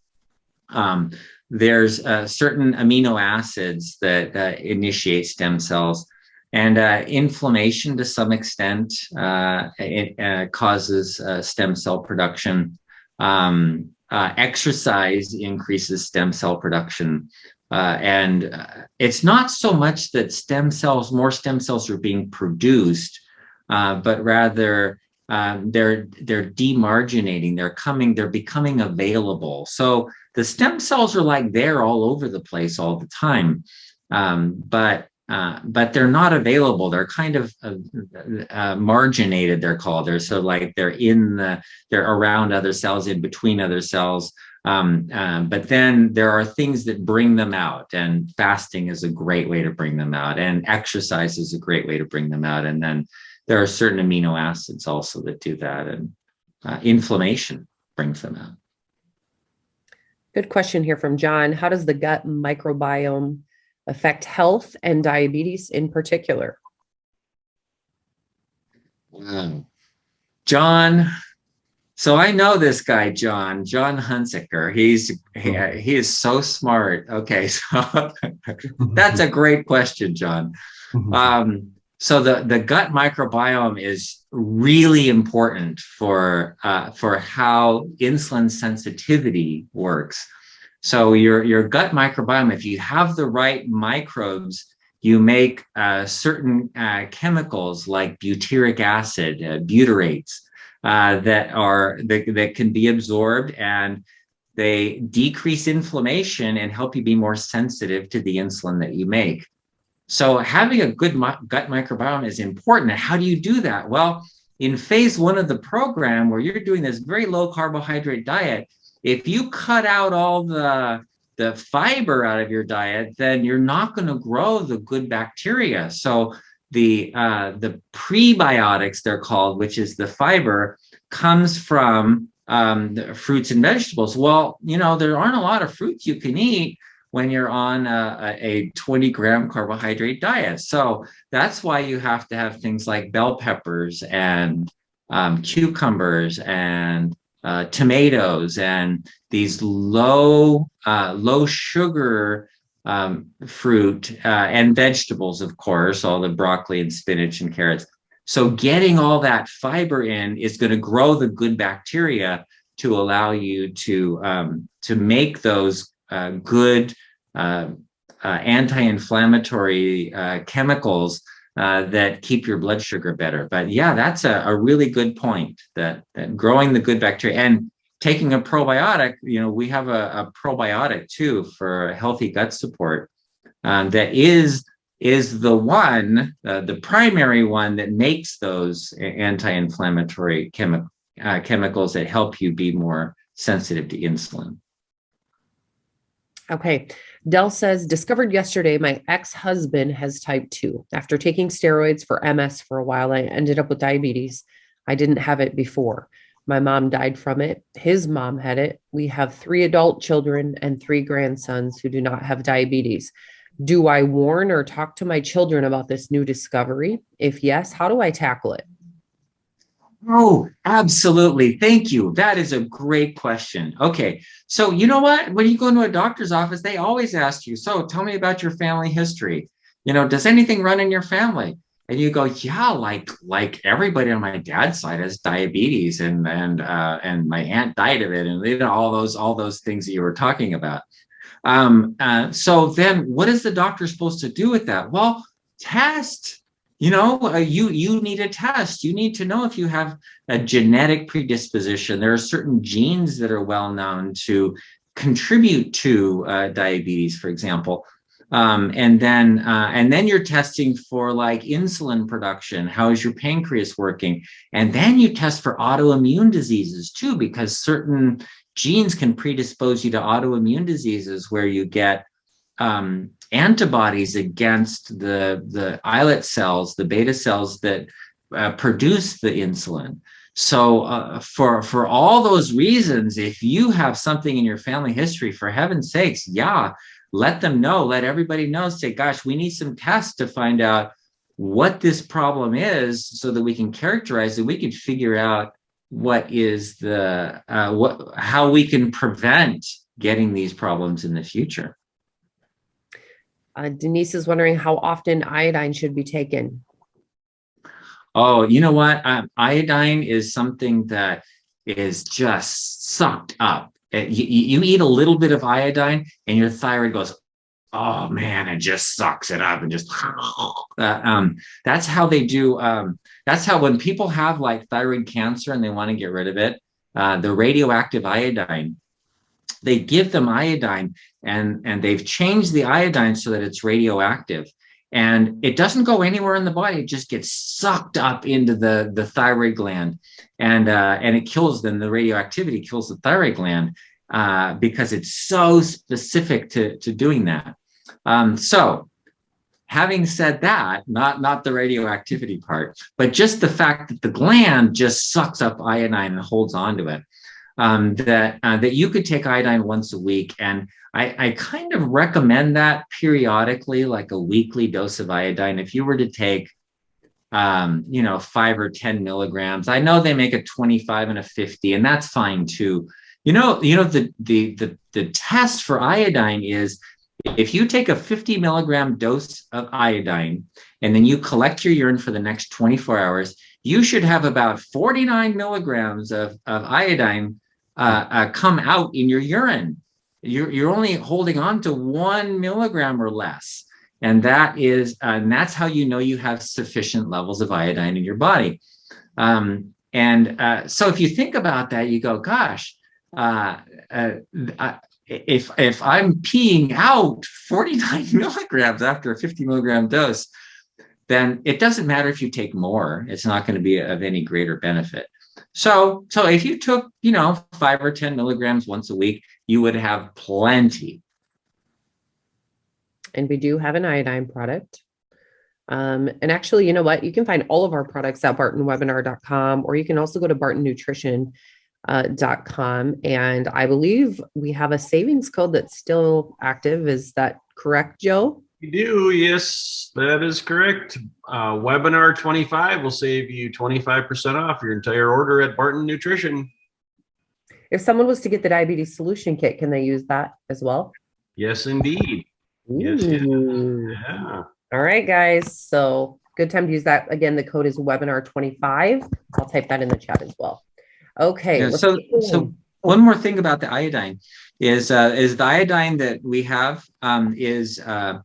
There's certain amino acids that initiate stem cells, and inflammation to some extent it causes stem cell production. Exercise increases stem cell production. And it's not so much that more stem cells are being produced, but rather they're demarginating, they're becoming available. So the stem cells are like they're all over the place all the time, but they're not available. They're kind of marginated, they're called. They're so like they're around other cells, in between other cells. But then there are things that bring them out, and fasting is a great way to bring them out, and exercise is a great way to bring them out. And then there are certain amino acids also that do that, and inflammation brings them out. Good question here from John. How does the gut microbiome affect health and diabetes in particular? Wow. John. So I know this guy, John Hunsaker. He is so smart. Okay, so that's a great question, John. So the gut microbiome is really important for how insulin sensitivity works. So your gut microbiome, if you have the right microbes, you make certain chemicals like butyric acid, butyrates, that can be absorbed, and they decrease inflammation and help you be more sensitive to the insulin that you make. So having a good gut microbiome is important. How do you do that? Well, in phase 1 of the program, where you're doing this very low carbohydrate diet, if you cut out all the fiber out of your diet, then you're not going to grow the good bacteria. So the prebiotics, they're called, which is the fiber, comes from the fruits and vegetables. Well, there aren't a lot of fruits you can eat when you're on a 20-gram carbohydrate diet. So that's why you have to have things like bell peppers and cucumbers and tomatoes and these low sugar fruit, and vegetables, of course, all the broccoli and spinach and carrots. So getting all that fiber in is going to grow the good bacteria to allow you to make those good anti-inflammatory chemicals that keep your blood sugar better. But yeah, that's a really good point, that growing the good bacteria and taking a probiotic. We have a probiotic too for healthy gut support that is the one, the primary one that makes those anti-inflammatory chemicals that help you be more sensitive to insulin. Okay. Dell says, discovered yesterday my ex-husband has type 2. After taking steroids for MS for a while, I ended up with diabetes. I didn't have it before. My mom died from it. His mom had it. We have 3 adult children and 3 grandsons who do not have diabetes. Do I warn or talk to my children about this new discovery? If yes, how do I tackle it? Oh, absolutely. Thank you. That is a great question. Okay. So you know what? When you go into a doctor's office, they always ask you, so tell me about your family history. Does anything run in your family? And you go, yeah, like everybody on my dad's side has diabetes, and my aunt died of it, and all those things that you were talking about. So then what is the doctor supposed to do with that? Well, test. You need a test. You need to know if you have a genetic predisposition. There are certain genes that are well known to contribute to diabetes, for example. And then you're testing for like insulin production. How is your pancreas working? And then you test for autoimmune diseases too, because certain genes can predispose you to autoimmune diseases where you get antibodies against the islet cells, the beta cells that produce the insulin. So for all those reasons, if you have something in your family history, for heaven's sakes, let them know, let everybody know, say, gosh, we need some tests to find out what this problem is so that we can characterize it. We can figure out what is how we can prevent getting these problems in the future. Denise is wondering how often iodine should be taken. Oh, you know what? Iodine is something that is just sucked up. You eat a little bit of iodine and your thyroid goes, oh man, it just sucks it up and just, that's how they do. That's how when people have like thyroid cancer and they want to get rid of it, the radioactive iodine, they give them iodine and they've changed the iodine so that it's radioactive. And it doesn't go anywhere in the body. It just gets sucked up into the thyroid gland, and it kills them. The radioactivity kills the thyroid gland because it's so specific to doing that. So having said that, not the radioactivity part, but just the fact that the gland just sucks up iodine and holds on to it, that you could take iodine once a week. And I kind of recommend that periodically, like a weekly dose of iodine. If you were to take, 5 or 10 milligrams, I know they make a 25 and a 50, and that's fine too. The test for iodine is if you take a 50 milligram dose of iodine and then you collect your urine for the next 24 hours, you should have about 49 milligrams of iodine come out in your urine. You're only holding on to 1 milligram or less. And that's how you know you have sufficient levels of iodine in your body. So if you think about that, you go, gosh, if I'm peeing out 49 milligrams after a 50 milligram dose, then it doesn't matter if you take more. It's not going to be of any greater benefit. So if you took, 5 or 10 milligrams once a week, you would have plenty. And we do have an iodine product. And actually, you know what? You can find all of our products at bartonwebinar.com, or you can also go to bartonnutrition.com. And I believe we have a savings code that's still active. Is that correct, Joe? We do. Yes, that is correct. Webinar 25 will save you 25% off your entire order at Barton Nutrition. If someone was to get the diabetes solution kit, can they use that as well? Yes, indeed. Yes, yes. Ooh. Yeah. All right, guys. So good time to use that. Again, the code is webinar25. I'll type that in the chat as well. Okay, Yeah. let's So keep going. one more thing about the iodine is the iodine that we have is a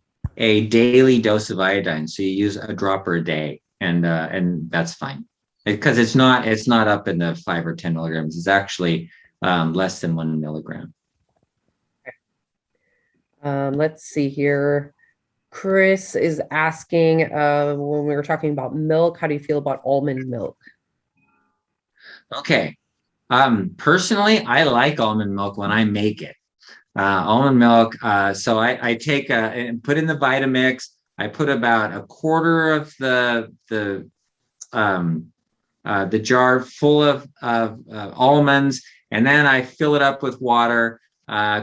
daily dose of iodine. So you use a dropper a day, and that's fine because it's not up in the 5 or 10 milligrams. It's actually less than 1 milligram. Let's see here. Chris is asking when we were talking about milk, how do you feel about almond milk? Okay. Personally, I like almond milk when I make it. Almond milk. So I take and put in the Vitamix. I put about a quarter of the jar full of almonds, and then I fill it up with water,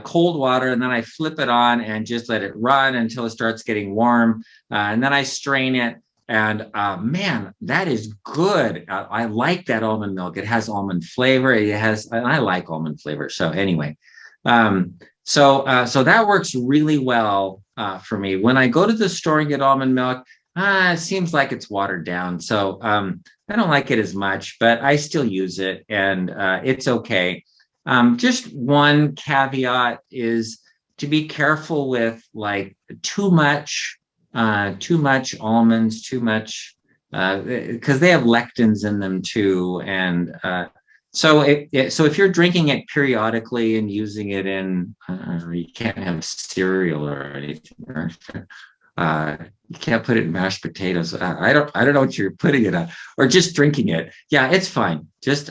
cold water, and then I flip it on and just let it run until it starts getting warm, and then I strain it. And man, that is good. I like that almond milk. It has almond flavor. And I like almond flavor. So anyway, so that works really well for me. When I go to the store and get almond milk, it seems like it's watered down. So I don't like it as much, but I still use it, and it's okay. Just one caveat is to be careful with like too much almonds, too much because they have lectins in them too, and so if you're drinking it periodically and using it in, you can't have cereal or anything. You can't put it in mashed potatoes. I don't know what you're putting it on, or just drinking it. Yeah, it's fine. Just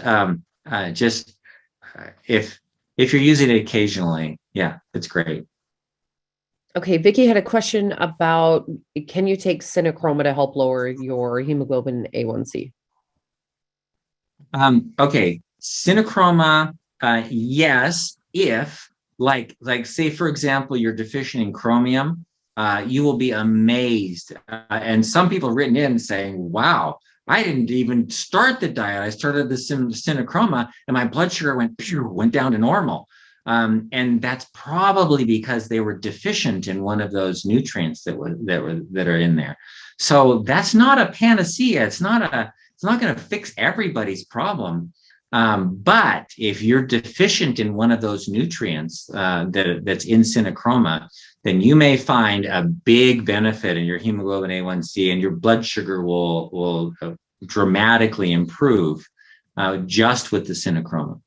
if you're using it occasionally, yeah, it's great. Okay, Vicky had a question about, can you take Cinechroma to help lower your hemoglobin A1C? Okay, Cinechroma, yes, if like say for example you're deficient in chromium, you will be amazed. And some people have written in saying, wow, I didn't even start the diet. I started the Cinechroma and my blood sugar went down to normal. And that's probably because they were deficient in one of those nutrients that are in there. So that's not a panacea. It's not going to fix everybody's problem. But if you're deficient in one of those nutrients that's in Cinechroma, then you may find a big benefit in your hemoglobin A1C, and your blood sugar will dramatically improve just with the Cinechroma.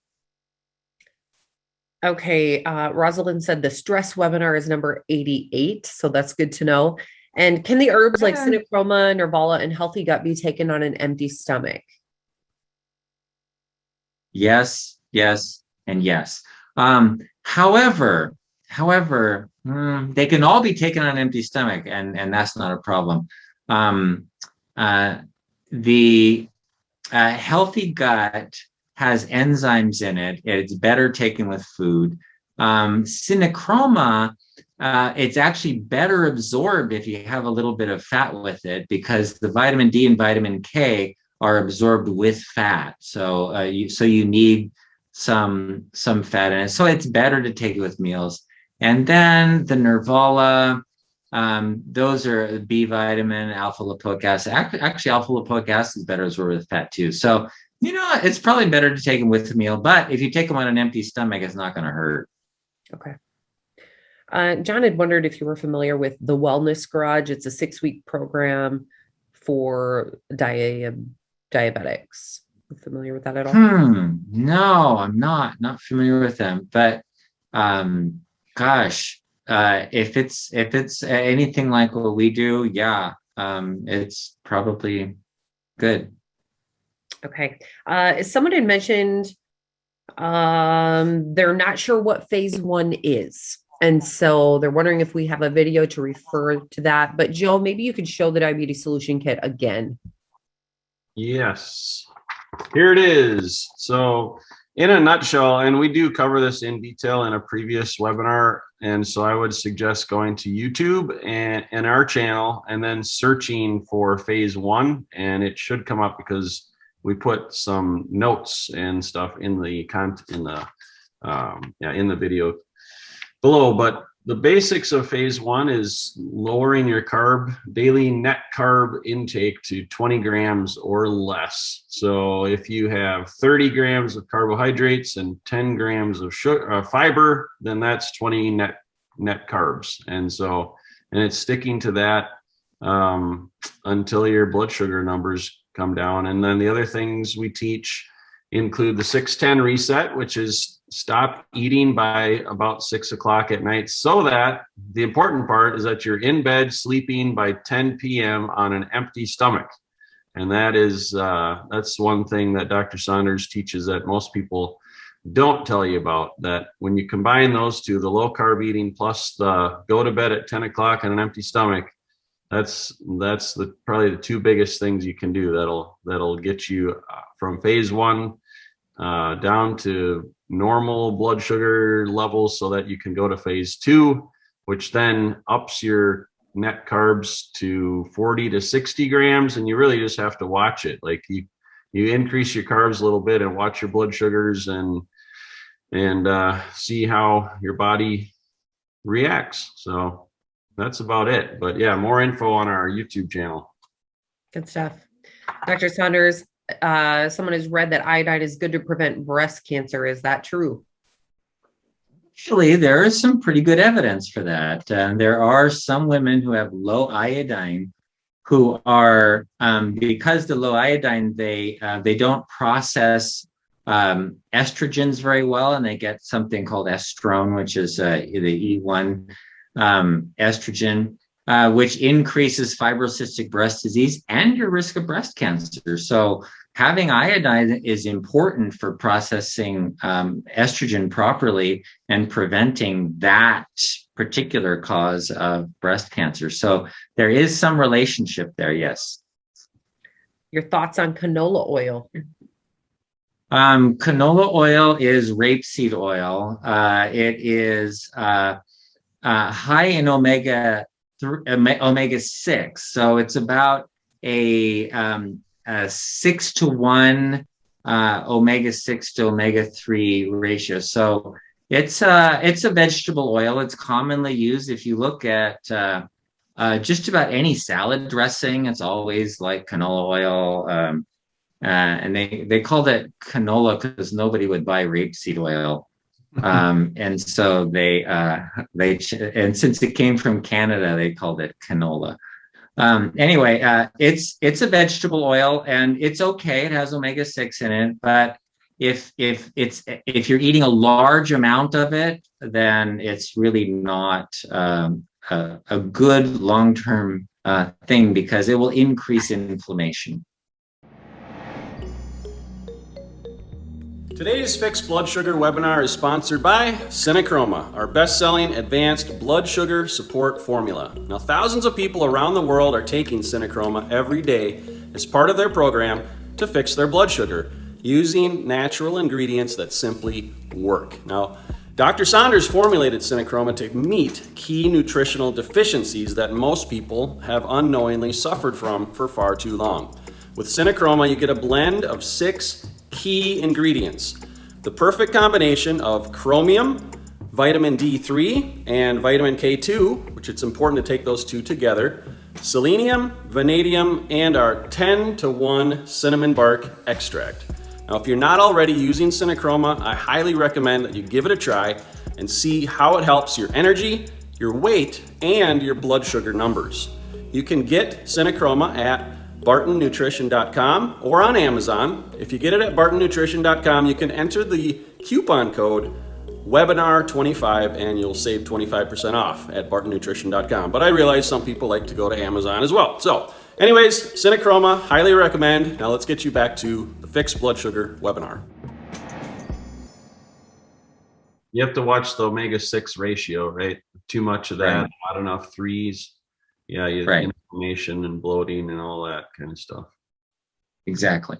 Okay, Rosalind said the stress webinar is number 88, so that's good to know. And can the herbs like Cinechroma, Nervala, and Healthy Gut be taken on an empty stomach? Yes, yes, and yes. However, they can all be taken on an empty stomach, and that's not a problem. The Healthy Gut has enzymes in it. It's better taken with food. Cinechroma, it's actually better absorbed if you have a little bit of fat with it, because the vitamin D and vitamin K are absorbed with fat. So you need some fat in it. So it's better to take it with meals. And then the Nervala, those are B vitamin, alpha lipoic acid. Actually, alpha lipoic acid is better absorbed with fat too. So, it's probably better to take them with the meal. But if you take them on an empty stomach, it's not going to hurt. Okay. John had wondered if you were familiar with the Wellness Garage. It's a 6-week program for diabetics. Familiar with that at all? No, I'm not familiar with them. But gosh, if it's anything like what we do, yeah, it's probably good. Okay. Someone had mentioned they're not sure what phase 1 is. And so they're wondering if we have a video to refer to that. But Joe, maybe you could show the diabetes solution kit again. Yes, here it is. So in a nutshell, and we do cover this in detail in a previous webinar, and so I would suggest going to YouTube and our channel and then searching for phase 1, and it should come up because we put some notes and stuff in the video below. But the basics of phase one is lowering your daily net carb intake to 20 grams or less. So if you have 30 grams of carbohydrates and 10 grams of sugar, fiber, then that's 20 net carbs. And it's sticking to that until your blood sugar numbers come down. And then the other things we teach include the 6-10 reset, which is stop eating by about 6 o'clock at night, so that the important part is that you're in bed sleeping by 10 p.m. on an empty stomach. And that's one thing that Dr. Saunders teaches that most people don't tell you about, that when you combine those two, the low carb eating plus the go to bed at 10 o'clock on an empty stomach, that's probably the two biggest things you can do that'll get you from phase one down to normal blood sugar levels, so that you can go to phase two, which then ups your net carbs to 40 to 60 grams. And you really just have to watch it. Like you increase your carbs a little bit and watch your blood sugars and see how your body reacts. So that's about it. But yeah, more info on our YouTube channel. Good stuff. Dr. Saunders, someone has read that iodine is good to prevent breast cancer. Is that true? Actually, there is some pretty good evidence for that. There are some women who have low iodine who are, because the low iodine, they don't process estrogens very well, and they get something called estrone, which is the E1 estrogen, which increases fibrocystic breast disease and your risk of breast cancer. So having iodine is important for processing estrogen properly and preventing that particular cause of breast cancer. So there is some relationship there, yes. Your thoughts on canola oil? Canola oil is rapeseed oil. It is high in omega 6, so it's about a 6-to-1 omega 6 to omega 3 ratio. So it's a vegetable oil. It's commonly used. If you look at just about any salad dressing, it's always like canola oil. And they called it canola because nobody would buy rapeseed oil. And so and since it came from Canada, they called it canola. Anyway, it's a vegetable oil, and it's okay. It has omega 6 in it, but if you're eating a large amount of it, then it's really not a good long-term thing, because it will increase inflammation. Today's Fixed Blood Sugar webinar is sponsored by Cinechroma, our best-selling advanced blood sugar support formula. Now, thousands of people around the world are taking Cinechroma every day as part of their program to fix their blood sugar using natural ingredients that simply work. Now, Dr. Saunders formulated Cinechroma to meet key nutritional deficiencies that most people have unknowingly suffered from for far too long. With Cinechroma, you get a blend of 6 key ingredients: the perfect combination of chromium, vitamin D3, and vitamin K2, which it's important to take those two together, selenium, vanadium, and our 10-to-1 cinnamon bark extract. Now, if you're not already using Cinechroma, I highly recommend that you give it a try and see how it helps your energy, your weight, and your blood sugar numbers. You can get Cinechroma at bartonnutrition.com or on Amazon. If you get it at bartonnutrition.com, you can enter the coupon code webinar25 and you'll save 25% off at bartonnutrition.com. But I realize some people like to go to Amazon as well. So anyways, Cinechroma, highly recommend. Now let's get you back to the Fixed Blood Sugar webinar. You have to watch the omega 6 ratio, right? Too much of that, Right. not enough 3s. Yeah, Right. Inflammation and bloating and all that kind of stuff. Exactly.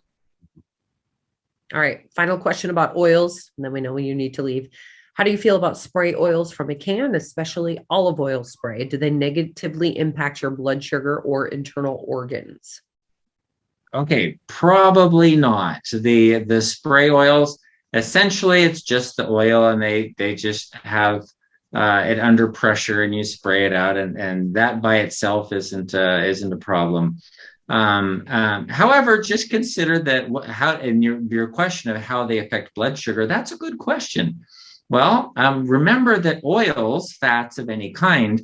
All right. Final question about oils, and then we know when you need to leave. How do you feel about spray oils from a can, especially olive oil spray? Do they negatively impact your blood sugar or internal organs? Okay, probably not. The spray oils, essentially it's just the oil, and they just have it under pressure and you spray it out, and that by itself isn't a problem. However, just consider that and your question of how they affect blood sugar, that's a good question. Well, remember that oils, fats of any kind,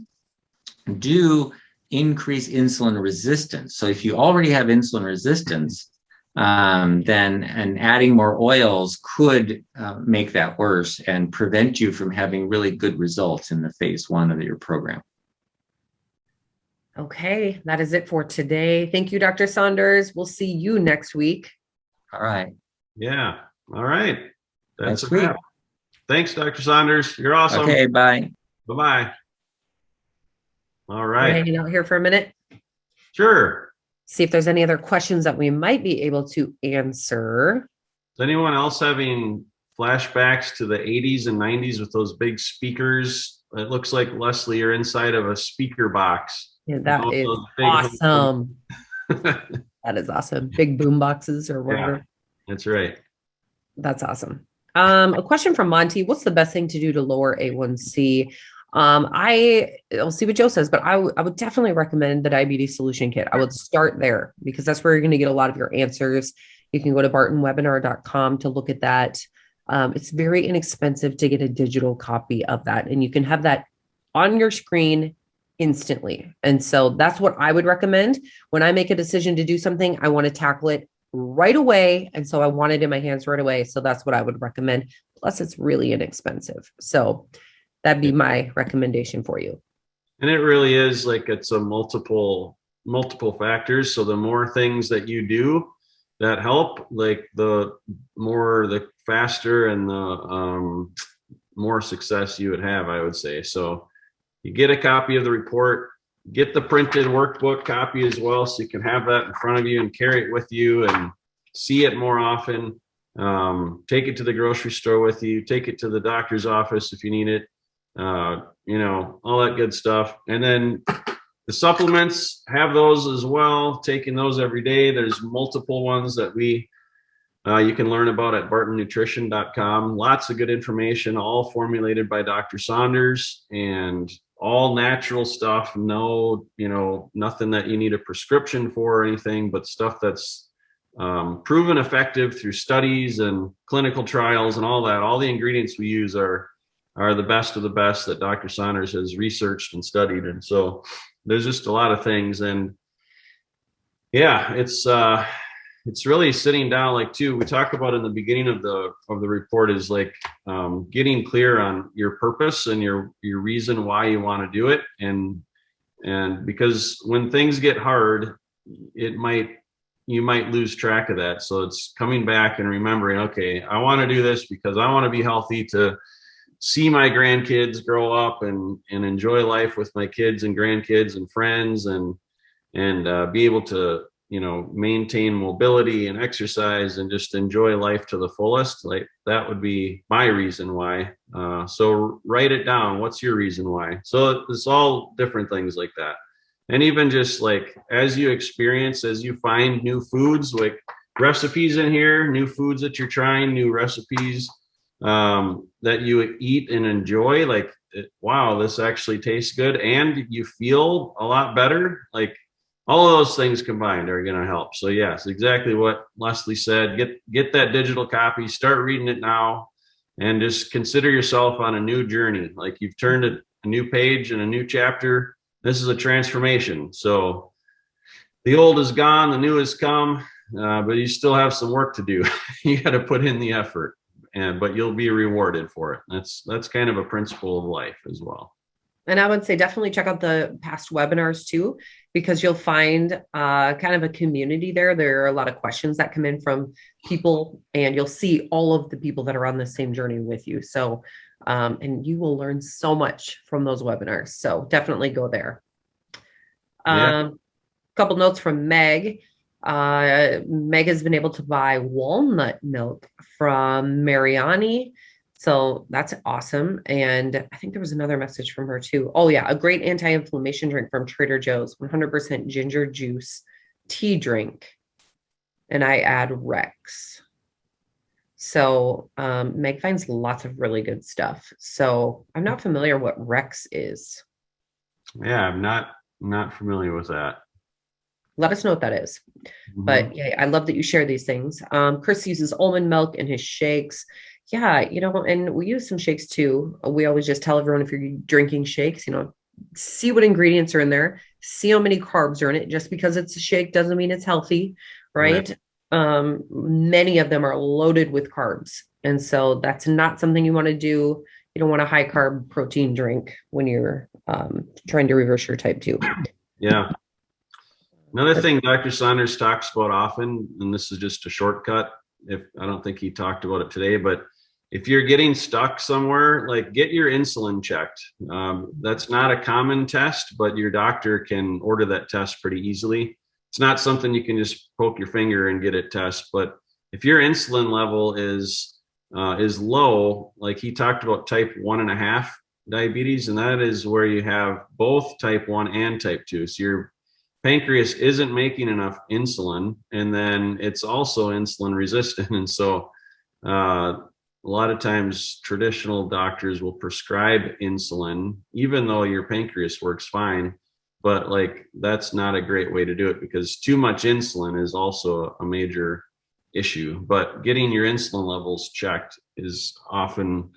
do increase insulin resistance. So if you already have insulin resistance, then adding more oils could make that worse and prevent you from having really good results in the phase 1 of your program. Okay, that is it for today. Thank you, Dr. Saunders. We'll see you next week. All right. Yeah. All right. That's Next week. Thanks, Dr. Saunders. You're awesome. Okay, bye. Bye-bye. All right. Hanging out here for a minute. Sure. See if there's any other questions that we might be able to answer. Is anyone else having flashbacks to the 80s and 90s with those big speakers? It looks like, Leslie, you're inside of a speaker box. Yeah, that is awesome. That is awesome. Big boom boxes or whatever. Yeah, that's right. That's awesome. A question from Monty. What's the best thing to do to lower A1C? I'll see what Joe says, but I would definitely recommend the diabetes solution kit. I would start there because that's where you're going to get a lot of your answers. You can go to bartonwebinar.com to look at that. It's very inexpensive to get a digital copy of that, and you can have that on your screen instantly. And so that's what I would recommend. When I make a decision to do something, I want to tackle it right away. And so I want it in my hands right away. So that's what I would recommend. Plus, it's really inexpensive. So that'd be my recommendation for you. And it really is like it's a multiple factors. So the more things that you do that help, like the faster and the more success you would have, I would say. So you get a copy of the report, get the printed workbook copy as well, so you can have that in front of you and carry it with you and see it more often. Take it to the grocery store with you, take it to the doctor's office if you need it, all that good stuff. And then the supplements, have those as well, taking those every day. There's multiple ones that you can learn about at bartonnutrition.com. Lots of good information, all formulated by Dr. Saunders and all natural stuff. No, nothing that you need a prescription for or anything, but stuff that's proven effective through studies and clinical trials and all that. All the ingredients we use are the best of the best that Dr. Saunders has researched and studied. And so there's just a lot of things. And yeah, it's really sitting down, like too, we talked about in the beginning of the report is like getting clear on your purpose and your reason why you want to do it. And because when things get hard, you might lose track of that. So it's coming back and remembering, okay, I want to do this because I want to be healthy to see my grandkids grow up and enjoy life with my kids and grandkids and friends and be able to maintain mobility and exercise and just enjoy life to the fullest. Like that would be my reason why. So write it down. What's your reason why? So it's all different things like that. And even just like as you experience, as you find new foods, like recipes in here, new foods that you're trying, new recipes that you eat and enjoy, like, wow, this actually tastes good. And you feel a lot better. Like, all of those things combined are going to help. So yes, exactly what Leslie said. Get that digital copy, start reading it now, and just consider yourself on a new journey. Like you've turned a new page and a new chapter. This is a transformation. So the old is gone, the new has come, but you still have some work to do. You got to put in the effort, but you'll be rewarded for it. That's kind of a principle of life as well. And I would say definitely check out the past webinars too, because you'll find kind of a community there. There are a lot of questions that come in from people, and you'll see all of the people that are on the same journey with you. So, and you will learn so much from those webinars. So definitely go there. Couple notes from Meg. Meg has been able to buy walnut milk from Mariani. So that's awesome. And I think there was another message from her too. Oh yeah, a great anti-inflammation drink from Trader Joe's, 100% ginger juice tea drink. And I add Rex. So Meg finds lots of really good stuff. So I'm not familiar what Rex is. Yeah, I'm not familiar with that. Let us know what that is. Mhm. But yeah, I love that you share these things. Chris uses almond milk in his shakes. Yeah, and we use some shakes too. We always just tell everyone if you're drinking shakes, see what ingredients are in there, see how many carbs are in it. Just because it's a shake doesn't mean it's healthy, right? Many of them are loaded with carbs. And so that's not something you want to do. You don't want a high carb protein drink when you're trying to reverse your type 2. Yeah. Another thing Dr. Saunders talks about often, and this is just a shortcut, if I don't think he talked about it today, but if you're getting stuck somewhere, like get your insulin checked. That's not a common test, but your doctor can order that test pretty easily. It's not something you can just poke your finger and get a test, but if your insulin level is low, like he talked about type 1.5 diabetes, and that is where you have both type 1 and type 2. So your pancreas isn't making enough insulin, and then it's also insulin resistant. And so a lot of times traditional doctors will prescribe insulin, even though your pancreas works fine. But like, that's not a great way to do it, because too much insulin is also a major issue. But getting your insulin levels checked is often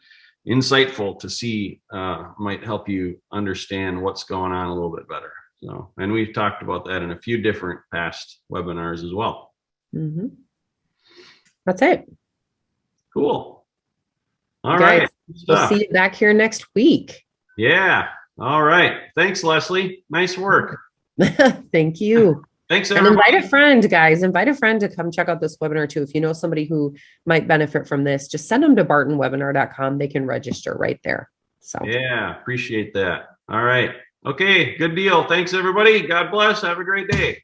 insightful to see, might help you understand what's going on a little bit better. So, and we've talked about that in a few different past webinars as well. Mm-hmm. That's it. Cool. All Guys, right. we'll see you back here next week. Yeah. All right. Thanks, Leslie. Nice work. Thank you. Thanks, And everybody. invite a friend, guys. Invite a friend to come check out this webinar too. If you know somebody who might benefit from this, just send them to bartonwebinar.com. They can register right there. So Yeah, appreciate that. All right. Okay, good deal. Thanks, everybody. God bless. Have a great day.